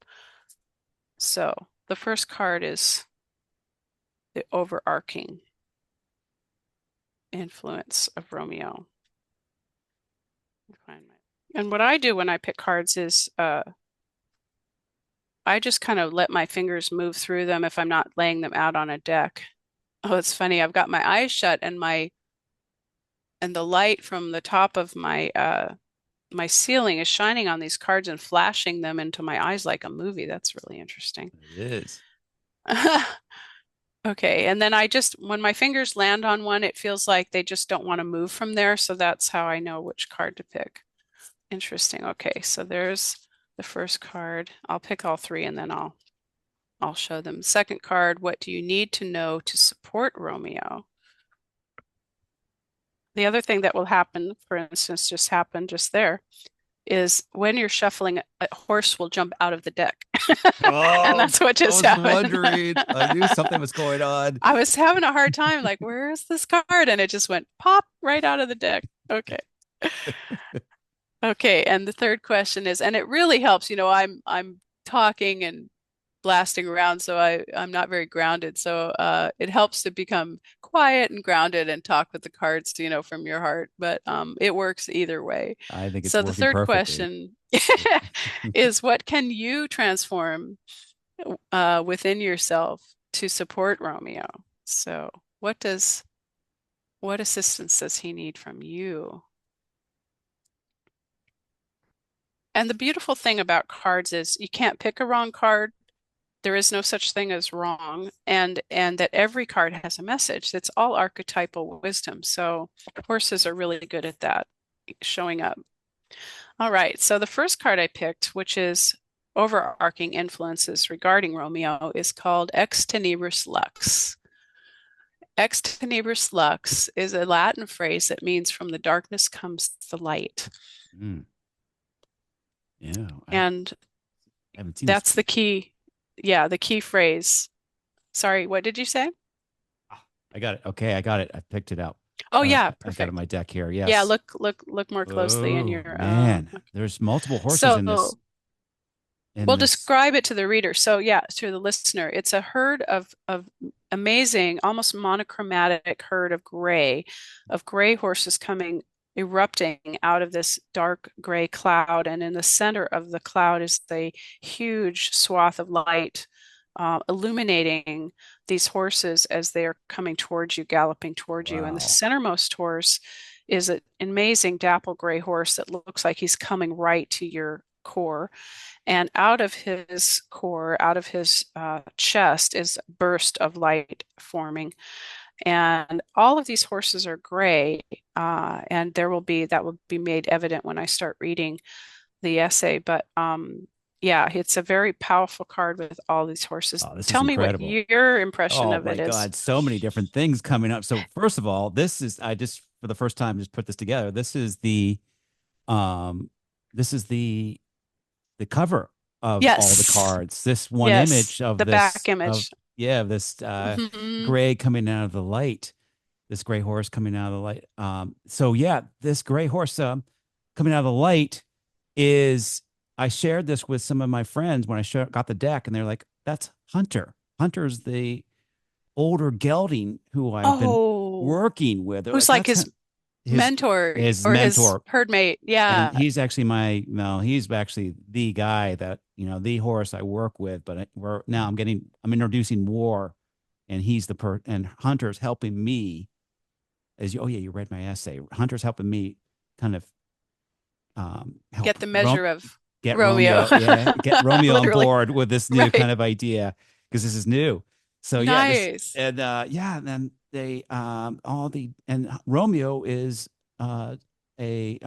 so the first card is the overarching influence of Romeo. And what I do when I pick cards is I just kind of let my fingers move through them if I'm not laying them out on a deck. Oh, it's funny. I've got my eyes shut, and the light from the top of my ceiling is shining on these cards and flashing them into my eyes like a movie. That's really interesting. It is. Okay, and then when my fingers land on one, it feels like they just don't want to move from there. So that's how I know which card to pick. Interesting. Okay, so there's the first card. I'll pick all three and then I'll show them. Second card, what do you need to know to support Romeo? The other thing that will happen, for instance, just happened just there, is when you're shuffling, a horse will jump out of the deck. And Oh, that's what I just was happened. wondering. I knew something was going on. I was having a hard time, like, where is this card? And it just went pop right out of the deck. Okay. Okay, and the third question is, and it really helps, I'm talking and blasting around, so I'm not very grounded. So it helps to become quiet and grounded and talk with the cards, from your heart. But it works either way. I think it's So the working third perfectly. question is, what can you transform within yourself to support Romeo? So what assistance does he need from you? And the beautiful thing about cards is you can't pick a wrong card. There is no such thing as wrong, and that every card has a message. That's all archetypal wisdom. So horses are really good at that, showing up. All right, so the first card I picked, which is overarching influences regarding Romeo, is called Ex Tenebris Lux. Ex Tenebris Lux is a Latin phrase that means from the darkness comes the light. Mm, yeah, I And haven't seen this that's one. the key. Yeah, the key phrase. Sorry, what did you say? Ah, I got it. Okay, I got it. I picked it out. Oh yeah, I got it on perfect. my deck here. Yeah, Yes. look more closely in Oh your man, there's multiple horses in this. so we'll describe it to the reader. So yeah, to the listener, it's a herd of amazing, almost monochromatic herd of gray horses coming erupting out of this dark gray cloud, and in the center of the cloud is a huge swath of light, illuminating these horses as they are coming towards you, galloping towards you. And the Wow. centermost horse is an amazing dapple gray horse that looks like he's coming right to your core. And out of his core, out of his chest, is a burst of light forming. And all of these horses are gray, and that will be made evident when I start reading the essay. But yeah, it's a very powerful card with all these horses. Oh, this is Tell me what incredible. your impression Oh of my it is. God, so many different things coming up. So first of all, this is I just for the first time just put this together. Um this is the cover of all the Yes, cards. This one yes, image of the back this of image. yeah, of this Hmm. gray coming out of the light, this gray horse coming out of the light. So yeah, this gray horse coming out of the light is I shared this with some of my friends when got the deck, and they're like, "That's Hunter. Hunter's the older gelding who I've been Oh, working with." They're who's like, like "That's his his mentor his or his mentor." herd mate? And Yeah. he's actually he's actually the guy that, the horse I work with. But I'm introducing War, and and Hunter's helping me oh yeah, you read my essay. Hunter's helping me kind of Get help the measure of get Romeo. Romeo, yeah, get Romeo on Literally. board with this new Right. kind of idea because this is new. So yeah, this Nice. and yeah, and then Romeo is a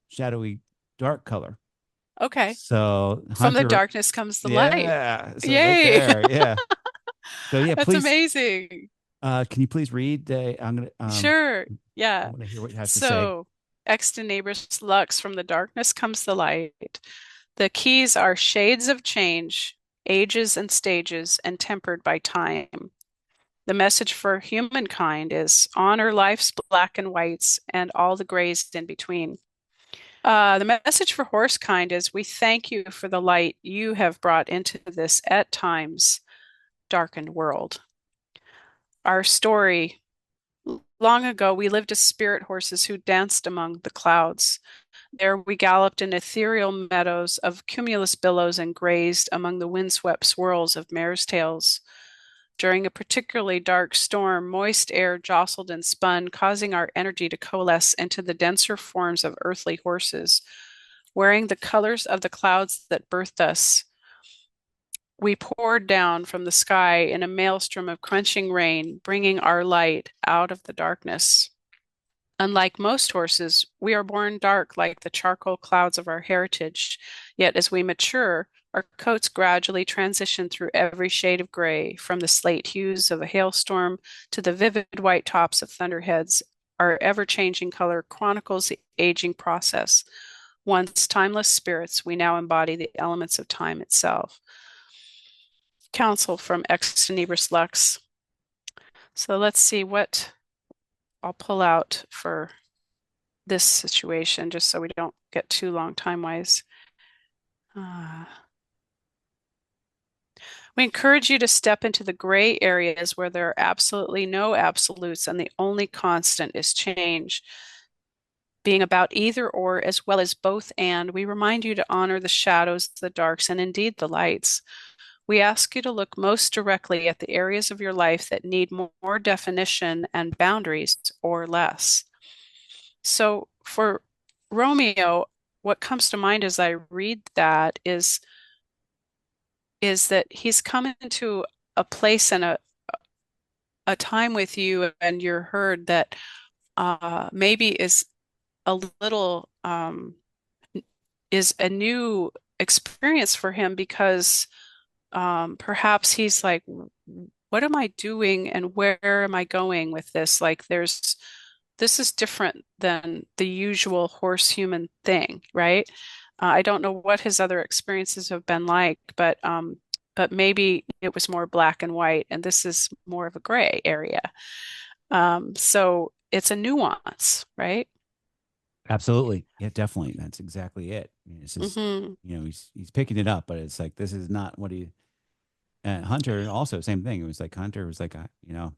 shadowy dark color. Okay. So From the Hunter, darkness comes the light. yeah, so right Yay. there, yeah. So yeah, That's please, amazing. can you please read? Sure. I Yeah. want to hear what you have to say. So, extenebrus lux, from the darkness comes the light. The keys are shades of change, ages and stages, and tempered by time. The message for humankind is honor life's black and whites and all the grays in between. The message for horsekind is we thank you for the light you have brought into this at times darkened world. Our story, long ago, we lived as spirit horses who danced among the clouds. There we galloped in ethereal meadows of cumulus billows and grazed among the windswept swirls of mares' tails. During a particularly dark storm, moist air jostled and spun, causing our energy to coalesce into the denser forms of earthly horses. Wearing the colors of the clouds that birthed us, we poured down from the sky in a maelstrom of crunching rain, bringing our light out of the darkness. Unlike most horses, we are born dark like the charcoal clouds of our heritage. Yet as we mature, our coats gradually transition through every shade of gray, from the slate hues of a hailstorm to the vivid white tops of thunderheads. Our ever-changing color chronicles the aging process. Once timeless spirits, we now embody the elements of time itself. Counsel from Ex Tenebris Lux. So let's see what I'll pull out for this situation, just so we don't get too long time-wise. Uh, We encourage you to step into the gray areas where there are absolutely no absolutes and the only constant is change. Being about either or as well as both and, we remind you to honor the shadows, the darks, and indeed the lights. We ask you to look most directly at the areas of your life that need more definition and boundaries or less. So for Romeo, what comes to mind as I read that is that he's come into a place and a time with you and your herd that maybe is a little is a new experience for him because perhaps he's like, what am I doing and where am I going with this? Like this is different than the usual horse human thing, right? I don't know what his other experiences have been like, but maybe it was more black and white, and this is more of a gray area. So it's a nuance, right? Absolutely. Yeah, definitely. That's exactly it. I mean, it's just, Hmm. he's picking it up, but it's like this is not what he and Hunter also same thing. It was like Hunter was like, no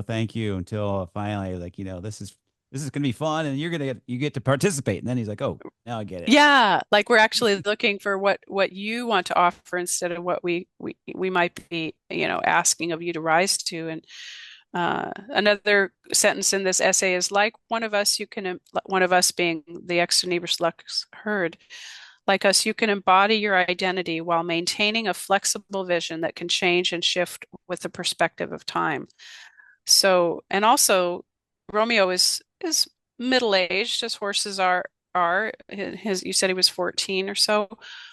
thank you until finally like, this is gonna be fun and you get to participate. And then he's like, oh, now I get it. Yeah, like we're actually looking for what you want to offer instead of what we might be, asking of you to rise to. And another sentence in this essay is like one of us being the extra lux herd, like us, you can embody your identity while maintaining a flexible vision that can change and shift with the perspective of time. So, and also Romeo is middle-aged as horses are. His you said he was 14 or so.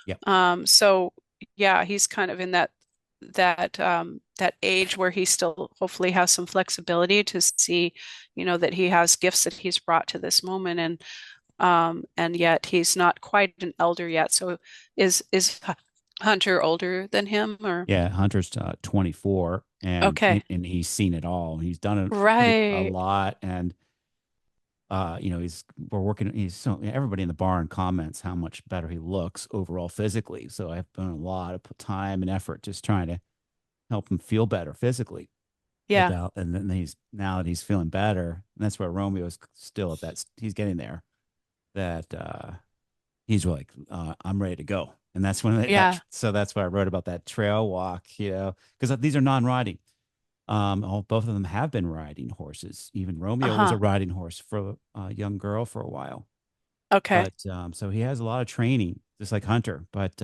Yep. So yeah, he's kind of in that age where he still hopefully has some flexibility to see, that he has gifts that he's brought to this moment and yet he's not quite an elder yet. So is Hunter older than him or Yeah, Hunter's 24 and okay. he's seen it all. He's done it a Right. lot and we're working he's so everybody in the barn comments how much better he looks overall physically. So I've done a lot of time and effort just trying to help him feel better physically Yeah. and then he's now that he's feeling better, and that's where Romeo's still at that he's getting there that he's like I'm ready to go. And that's when Yeah. that's why I wrote about that trail walk, because these are non-riding. Both of them have been riding horses. Even Romeo was a Uh-huh. riding horse for a young girl for a while. Okay. But so he has a lot of training, just like Hunter. But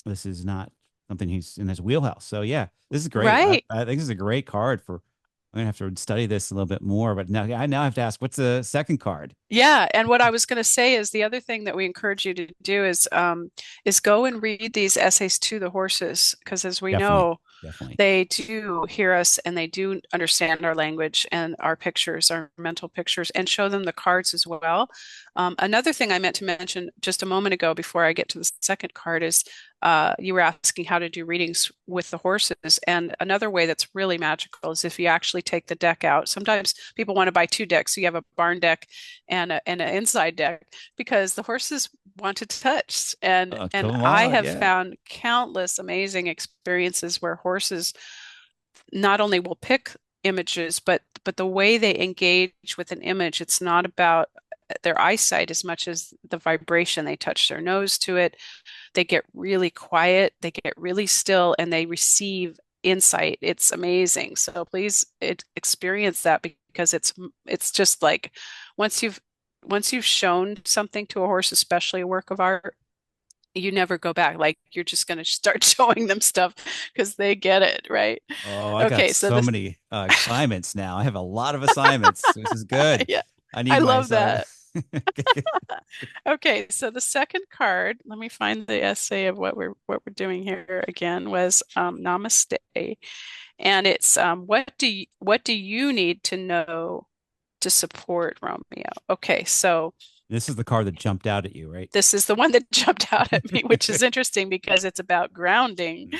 this is not something he's in his wheelhouse. So yeah, this is great. Right. I think this is a great card for. I'm gonna have to study this a little bit more. But now I have to ask, what's the second card? Yeah, and what I was going to say is the other thing that we encourage you to do is go and read these essays to the horses because as we Definitely, know, definitely. they do hear us and they do understand our language and our pictures, our mental pictures, and show them the cards as well. Another thing I meant to mention just a moment ago before I get to the second card is you were asking how to do readings with the horses. And another way that's really magical is if you actually take the deck out. Sometimes people want to buy two decks. So you have a barn deck and an inside deck because the horses want to touch. And Come I on, have yeah. found countless amazing experiences where horses not only will pick images, but the way they engage with an image, it's not about their eyesight as much as the vibration. They touch their nose to it. They get really quiet, they get really still, and they receive insight. It's amazing. So please experience that because it's just like once you've once you've shown something to a horse, especially a work of art, you never go back. Like you're just going to start showing them stuff because they get it, right? Oh, I got Okay, so so this, many assignments now. I have a lot of assignments. This is good. yeah, I I need my love assignment. that. Okay, so the second card, let me find the essay of what we're doing here again was Namaste. And it's what do you need to know to support Romeo? Okay, so This is the card that jumped out at you, right? this is the one that jumped out at me, which is interesting because it's about grounding.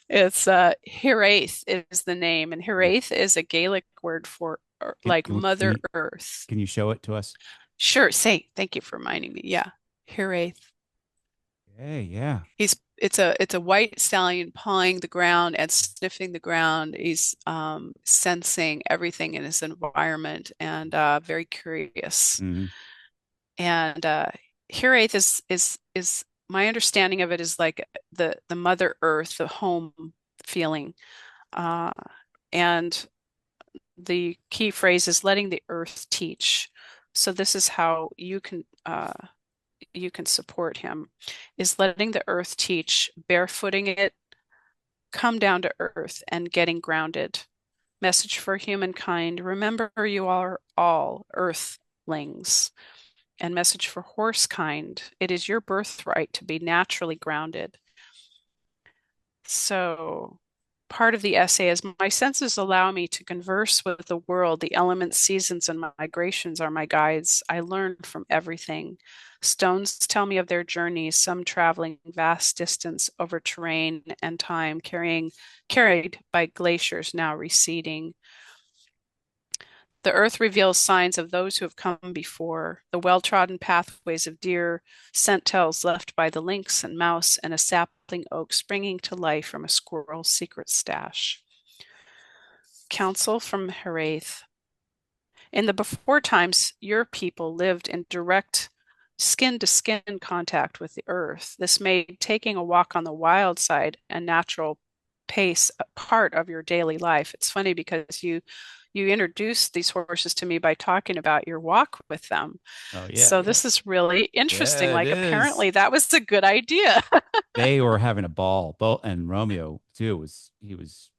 It's Hiraeth is the name, and Yeah. Hiraeth is a Gaelic word for Can, like can, can Mother you Earth. can you show it to us? Sure, say thank you for reminding me. Yeah, Hiraeth. Hey, yeah. it's a white stallion pawing the ground and sniffing the ground. He's sensing everything in his environment and very curious. Hmm. And Hiraeth is my understanding of it is like the Mother Earth, the home feeling. Uh, and the key phrase is letting the earth teach. So this is how you can support him, is letting the earth teach, barefooting it, come down to earth and getting grounded. Message for humankind, remember you are all earthlings. And message for horse kind, it is your birthright to be naturally grounded. So part of the essay is my senses allow me to converse with the world. The elements, seasons, and migrations are my guides. I learn from everything. Stones tell me of their journeys, some traveling vast distance over terrain and time, carried by glaciers now receding. The earth reveals signs of those who have come before, the well-trodden pathways of deer, scent tells left by the lynx and mouse, and a sapling oak springing to life from a squirrel's secret stash. Counsel from Heraeth. In the before times, your people lived in direct skin to skin contact with the earth. This made taking a walk on the wild side a natural pace, a part of your daily life. It's funny because you introduced these horses to me by talking about your walk with them. Oh yeah, So yeah, this is really interesting. yeah. It Like is. apparently that was a good idea. They were having a ball. Both and Romeo too he was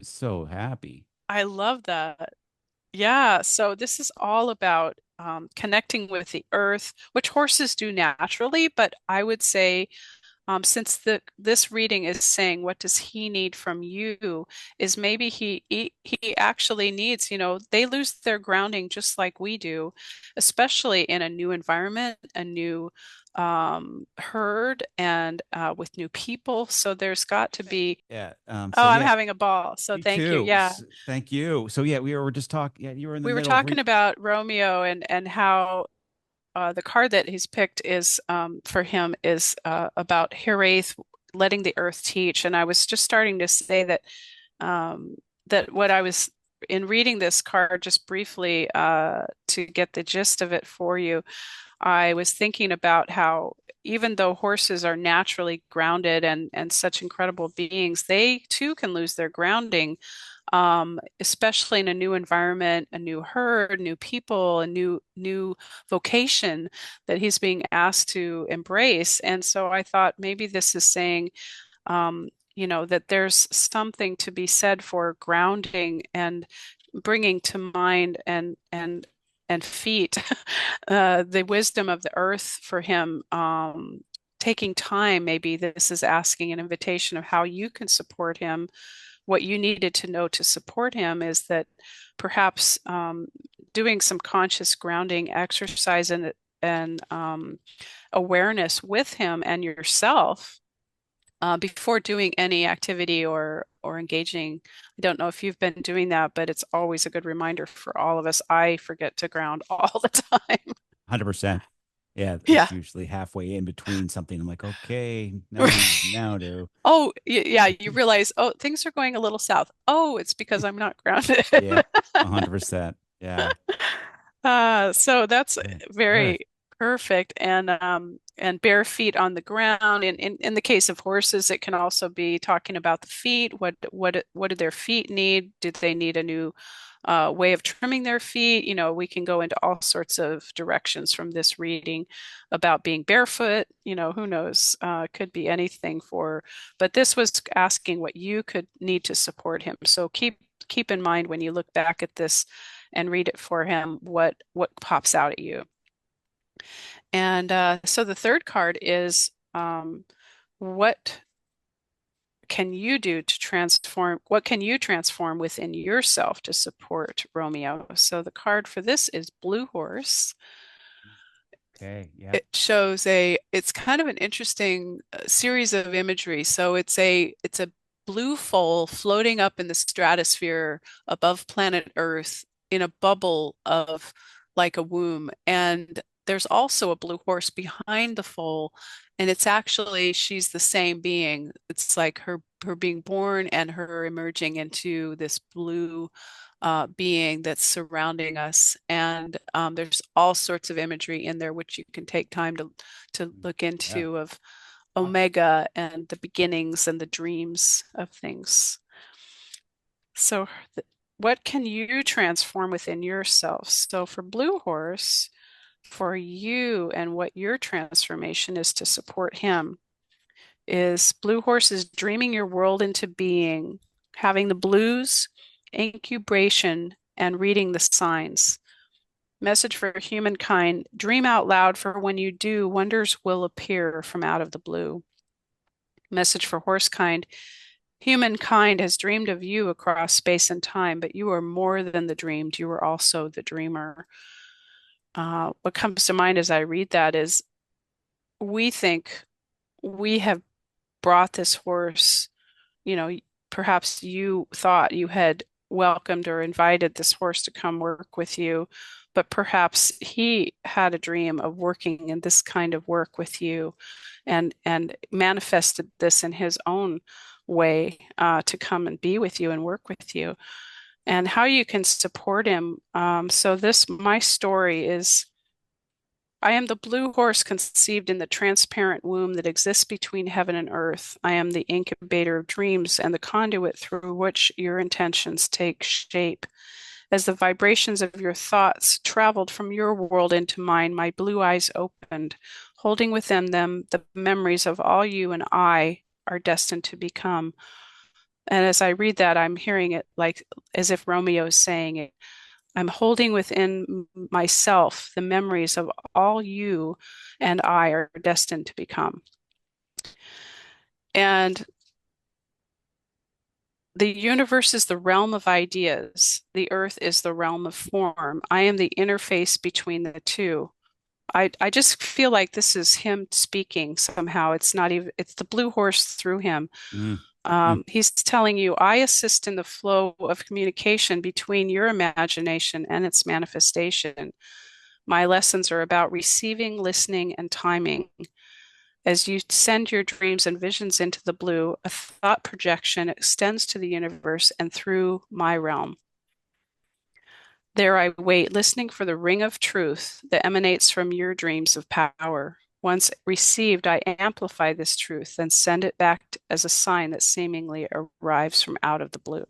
so happy. I love that. Yeah, so this is all about connecting with the earth, which horses do naturally, but I would say since this reading is saying what does he need from you, is maybe he actually needs, they lose their grounding just like we do, especially in a new environment, a new herd, and with new people. So there's got to be, Yeah. oh, So I'm yeah, having a ball. So you thank you. too. Yeah. Thank you. So yeah, we were just talking. Yeah, you were in the We were middle of talking re about Romeo and how the card that he's picked is for him is about Hiraeth letting the earth teach. And I was just starting to say that what I was in reading this card just briefly to get the gist of it for you, I was thinking about how even though horses are naturally grounded and such incredible beings, they too can lose their grounding, especially in a new environment, a new herd, new people, a new vocation that he's being asked to embrace. And so I thought maybe this is saying, that there's something to be said for grounding and bringing to mind and feet the wisdom of the earth for him. Taking time, maybe this is asking an invitation of how you can support him. What you needed to know to support him is that perhaps doing some conscious grounding exercise and awareness with him and yourself before doing any activity or engaging. I don't know if you've been doing that, but it's always a good reminder for all of us. I forget to ground all the time. 100%. Yeah, Yeah. it's usually halfway in between something. I'm like, okay, now do. Oh, yeah, you realize, oh, things are going a little south. Oh, it's because I'm not grounded. Yeah, 100%. Yeah. So that's Good. Good. very perfect. And bare feet on the ground. In the case of horses, it can also be talking about the feet. What do their feet need? Do they need a new way of trimming their feet? We can go into all sorts of directions from this reading about being barefoot. Who knows? Could be anything but this was asking what you could need to support him. So keep in mind when you look back at this and read it for him, what pops out at you. And so the third card is what can you do to transform? What can you transform within yourself to support Romeo? So the card for this is Blue Horse. Okay. Yeah. It's kind of an interesting series of imagery. So it's a blue foal floating up in the stratosphere above planet Earth in a bubble of like a womb. And there's also a blue horse behind the foal And it's actually she's the same being. It's like her being born and her emerging into this blue being that's surrounding us. And there's all sorts of imagery in there which you can take time to look Yeah. into of Omega and the beginnings and the dreams of things. So, what can you transform within yourself? So, for Blue Horse, for you and what your transformation is to support him is Blue Horse is dreaming your world into being, having the blues, incubation, and reading the signs. Message for humankind, dream out loud, for when you do, wonders will appear from out of the blue. Message for horsekind, humankind has dreamed of you across space and time, but you are more than the dreamed. You are also the dreamer. What comes to mind as I read that is we think we have brought this horse, you know, perhaps you thought you had welcomed or invited this horse to come work with you, but perhaps he had a dream of working in this kind of work with you and manifested this in his own way to come and be with you and work with you and how you can support him. So this, my story is I am the blue horse conceived in the transparent womb that exists between heaven and earth. I am the incubator of dreams and the conduit through which your intentions take shape. As the vibrations of your thoughts traveled from your world into mine, my blue eyes opened, holding within them the memories of all you and I are destined to become. And as I read that, I'm hearing it like as if Romeo is saying it. I'm holding within myself the memories of all you and I are destined to become. And the universe is the realm of ideas. The earth is the realm of form. I am the interface between the two. I just feel like this is him speaking somehow. It's not even, it's the blue horse through him. Mm. Mm. He's telling you, I assist in the flow of communication between your imagination and its manifestation. My lessons are about receiving, listening, and timing. As you send your dreams and visions into the blue, a thought projection extends to the universe and through my realm. There I wait, listening for the ring of truth that emanates from your dreams of power. Once received, I amplify this truth and send it back as a sign that seemingly arrives from out of the blue.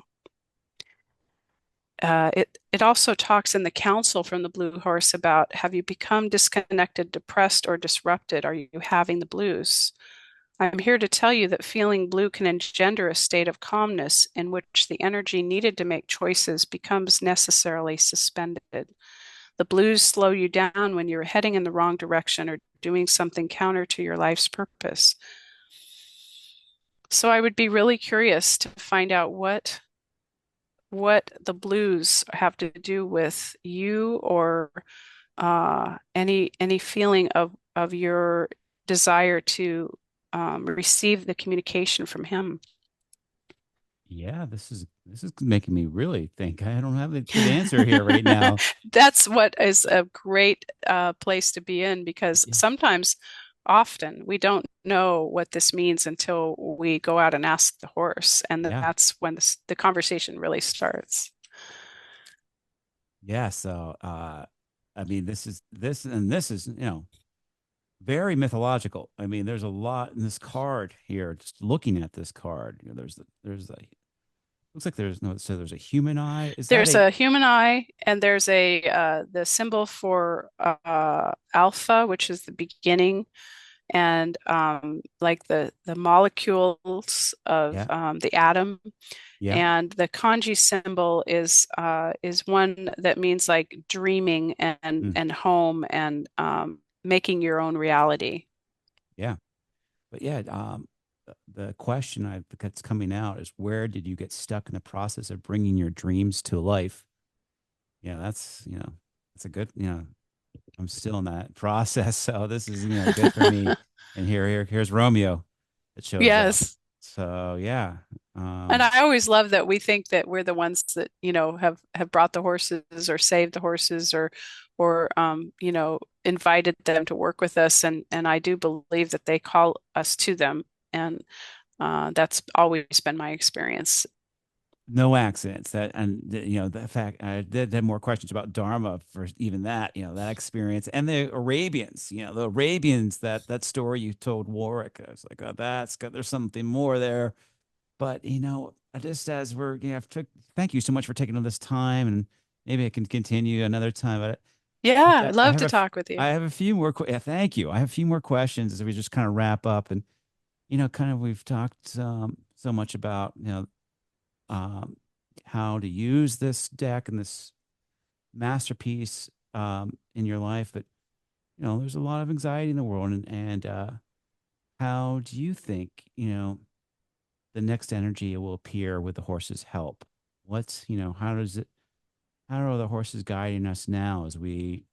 It also talks in the council from the blue horse about, have you become disconnected, depressed, or disrupted? Are you having the blues? I'm here to tell you that feeling blue can engender a state of calmness in which the energy needed to make choices becomes necessarily suspended. The blues slow you down when you're heading in the wrong direction or doing something counter to your life's purpose. So I would be really curious to find out what the blues have to do with you or any feeling of your desire to receive the communication from him. Yeah, this is making me really think. I don't have a good answer here right now. That's what is a great place to be in because Yeah. sometimes, often, we don't know what this means until we go out and ask the horse, and Yeah. that's when the conversation really starts. Yeah. So, I mean, this is, very mythological. I mean, there's a lot in this card here. Just looking at this card, there's a looks like there's no, so there's a human eye. Is that There's a a human eye, and there's a the symbol for alpha, which is the beginning, and like the molecules of yeah, the atom, yeah, and the kanji symbol is one that means like dreaming mm, and home and making your own reality. yeah. But yeah, the question that's coming out is, where did you get stuck in the process of bringing your dreams to life? Yeah, that's a good, I'm still in that process. So this is, good for me. And here's Romeo that shows up. Yes. So yeah. And Um, I always love that we think that we're the ones that, have brought the horses or saved the horses or or invited them to work with us, and I do believe that they call us to them, and that's always been my experience. No accidents. That and the fact I did have more questions about Dharma for even that, that experience and the Arabians, the Arabians, that story you told Warwick. I was like, oh, that's good. There's something more there. But just as we're, thank you so much for taking all this time, and maybe I can continue another time. But Yeah, yeah, I'd love to talk with you. I have a few more. Yeah, thank you. I have a few more questions as we just kind of wrap up, and kind of we've talked so much about um, how to use this deck and this masterpiece in your life, but there's a lot of anxiety in the world, and how do you think the next energy will appear with the horse's help? What's how does it? How are the horses guiding us now as we've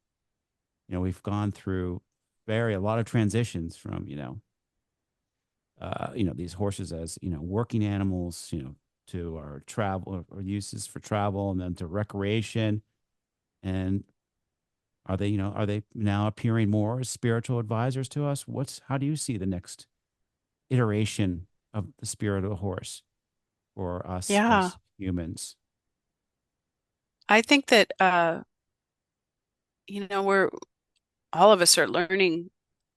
gone through a lot of transitions from these horses as working animals, to our travel or uses for travel, and then to recreation. And are they now appearing more as spiritual advisors to us? How do you see the next iteration of the spirit of the horse for us Yeah, as humans? I think that we're all of us are learning,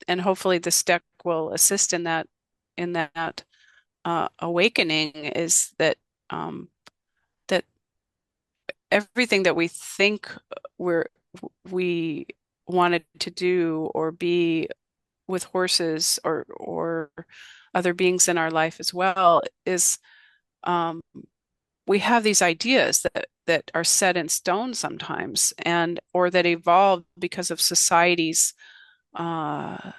and hopefully this deck will assist in that awakening, is um, that everything that we think we're we wanted to do or be with horses or other beings in our life as well is um, we have these ideas that are set in stone sometimes, and or that evolve because of society's uh,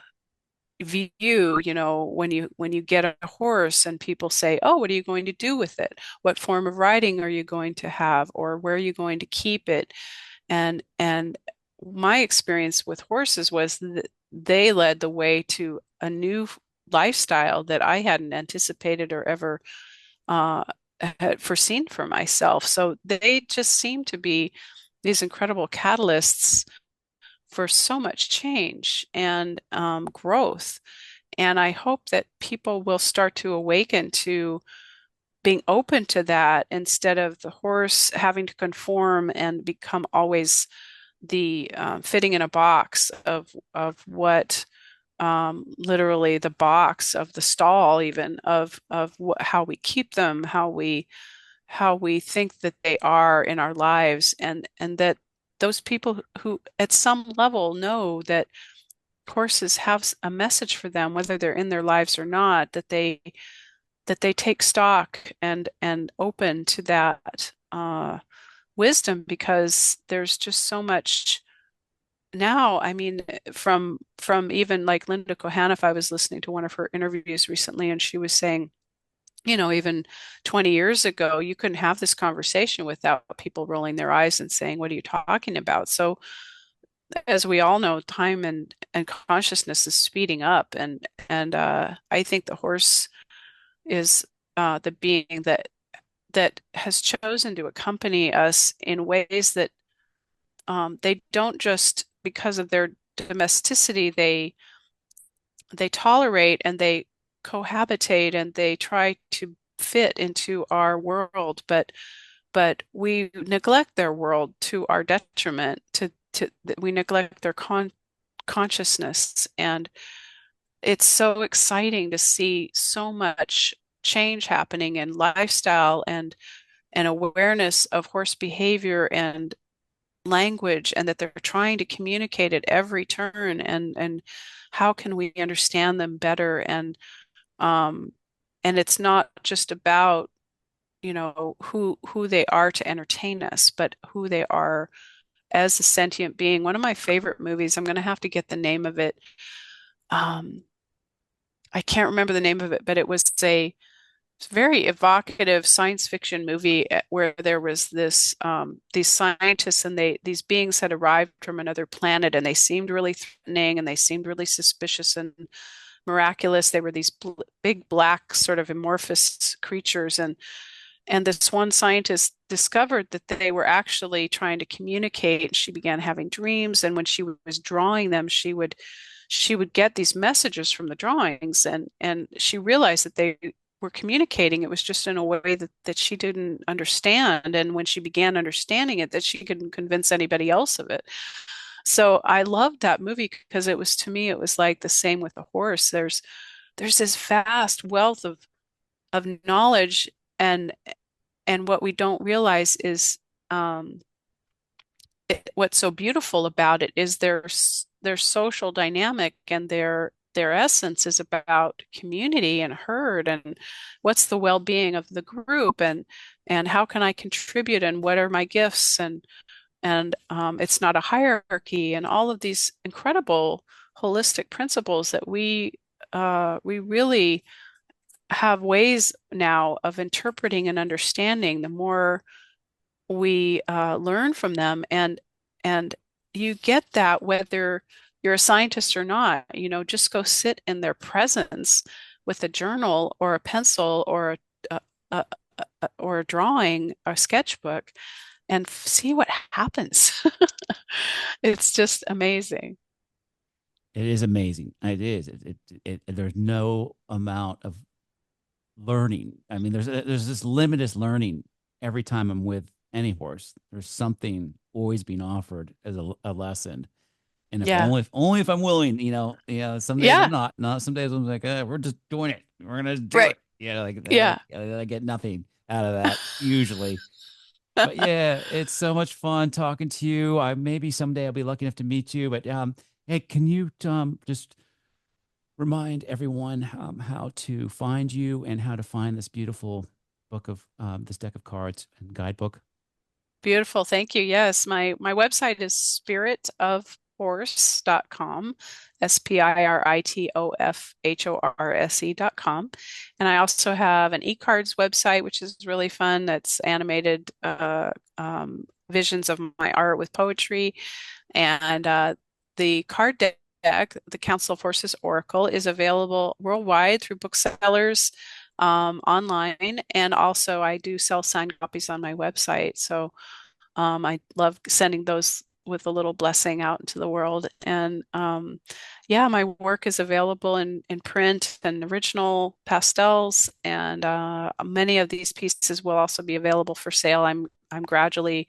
view. When you get a horse and people say, "Oh, what are you going to do with it? What form of riding are you going to have, or where are you going to keep it?" And my experience with horses was that they led the way to a new lifestyle that I hadn't anticipated or ever uh, had foreseen for myself. So they just seem to be these incredible catalysts for so much change and growth. And I hope that people will start to awaken to being open to that, instead of the horse having to conform and become always the fitting in a box of what, literally the box of the stall, even of how we keep them, how we think that they are in our lives, and that those people who at some level know that horses have a message for them, whether they're in their lives or not, that they take stock and open to that wisdom, because there's just so much now. I mean, from even like Linda Kohanoff, I was listening to one of her interviews recently, and she was saying, even 20 years ago, you couldn't have this conversation without people rolling their eyes and saying, "What are you talking about?" So, as we all know, time and consciousness is speeding up, and I think the horse is the being that has chosen to accompany us in ways that they don't just because of their domesticity, they tolerate and they cohabitate and they try to fit into our world, but we neglect their world to our detriment. To we neglect their consciousness, and it's so exciting to see so much change happening in lifestyle and awareness of horse behavior and language, and that they're trying to communicate at every turn, and how can we understand them better, um and it's not just about who they are to entertain us, but who they are as a sentient being. One of my favorite movies, I'm going to have to get the name of it. um I can't remember the name of it, but it was a very evocative science fiction movie, where there was these scientists, and these beings had arrived from another planet, and they seemed really threatening, and they seemed really suspicious and miraculous. They were these big black sort of amorphous creatures, And this one scientist discovered that they were actually trying to communicate. She began having dreams, and when she was drawing them, she would get these messages from the drawings, and she realized that they were communicating. It was just in a way that she didn't understand. And when she began understanding it, that she couldn't convince anybody else of it. So I loved that movie because it was, to me, it was like the same with the horse. There's this vast wealth of knowledge, and what we don't realize is what's so beautiful about it is their social dynamic, and their essence is about community and herd, and what's the well-being of the group, and how can I contribute, and what are my gifts, and it's not a hierarchy, and all of these incredible holistic principles that we really have ways now of interpreting and understanding the more we learn from them. And you get that whether you're a scientist or not. Just go sit in their presence with a journal or a pencil or a, or a drawing or a sketchbook, and see what happens. It's just amazing. It is amazing. It is. There's no amount of learning. I mean, there's this limitless learning every time I'm with any horse. There's something always being offered as a lesson. And Yeah. if only if I'm willing, some days I'm Yeah. not. No, some days I'm like, we're just doing it. We're gonna do Right. it. Yeah. I get nothing out of that usually. But yeah, it's so much fun talking to you. I maybe someday I'll be lucky enough to meet you. But hey, can you just remind everyone how to find you and how to find this beautiful book of this deck of cards and guidebook? Beautiful. Thank you. Yes, my website is spiritofhorse.com, spiritofhorse.com. And I also have an e-cards website, which is really fun. That's animated visions of my art with poetry. And the card deck, the Council of Horses Oracle, is available worldwide through booksellers, online. And also I do sell signed copies on my website. So I love sending those with a little blessing out into the world. And yeah, my work is available in print and original pastels, and many of these pieces will also be available for sale. I'm gradually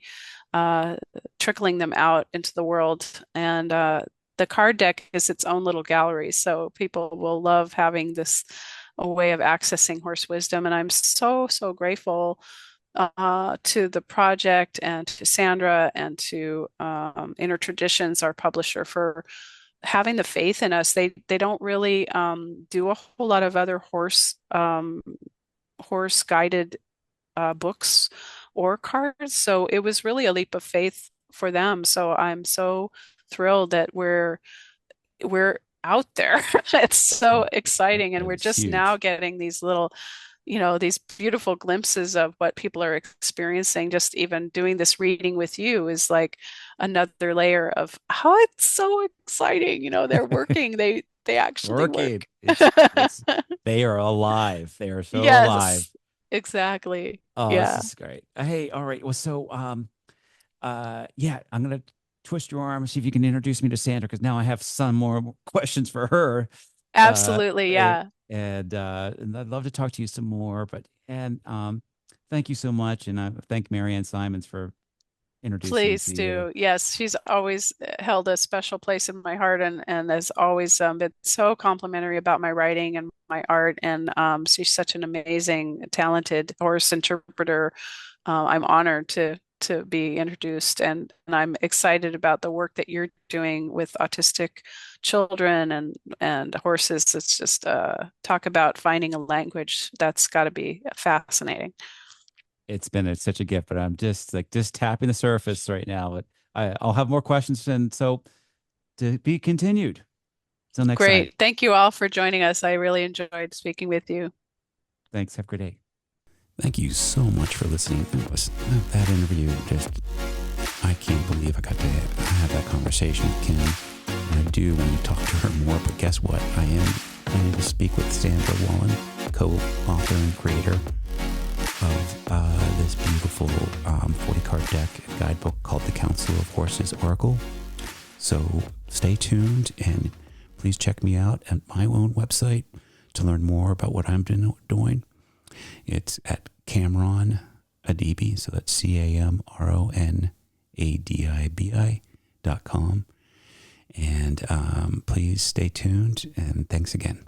uh, trickling them out into the world, and the card deck is its own little gallery, so people will love having this a way of accessing horse wisdom. And I'm so grateful to the project, and to Sandra, and to Inner Traditions, our publisher, for having the faith in us. They don't really do a whole lot of other horse guided books or cards, so it was really a leap of faith for them. So I'm so thrilled that we're out there. It's so exciting, and we're It's just now huge. getting these little, these beautiful glimpses of what people are experiencing. Just even doing this reading with you is like another layer of how it's so exciting. They're working. They actually Working. work. It's they are alive. They are so alive. Yes, exactly. Oh, this Yeah, is great. Hey, all right. Well, so yeah, I'm gonna twist your arm and see if you can introduce me to Sandra, because now I have some more questions for her. Uh, absolutely. eh, Yeah. and I'd love to talk to you some more. But thank you so much, and I thank Marianne Simons for introducing me Please to you. do. Yes, she's always held a special place in my heart, and has always been so complimentary about my writing and my art. And she's such an amazing, talented horse interpreter. I'm honored to be introduced, and I'm excited about the work that you're doing with autistic children and horses. It's just talk about finding a language. That's got to be fascinating. It's been such a gift, but I'm just tapping the surface right now. But I'll have more questions, and so to be continued. Till next time. Great. Thank you all for joining us. I really enjoyed speaking with you. Thanks. Have a great day. Thank you so much for listening. It was that interview. I can't believe I got to have that conversation with Kim. And I do want to talk to her more, but guess what? I am planning to speak with Sandra Wallen, co-author and creator. of this beautiful 40-card deck and guidebook called The Council of Horses Oracle. So stay tuned and please check me out at my own website to learn more about what I'm doing. It's at Cameron Adibi, so that's CamronAdibi.com. And please stay tuned, and thanks again.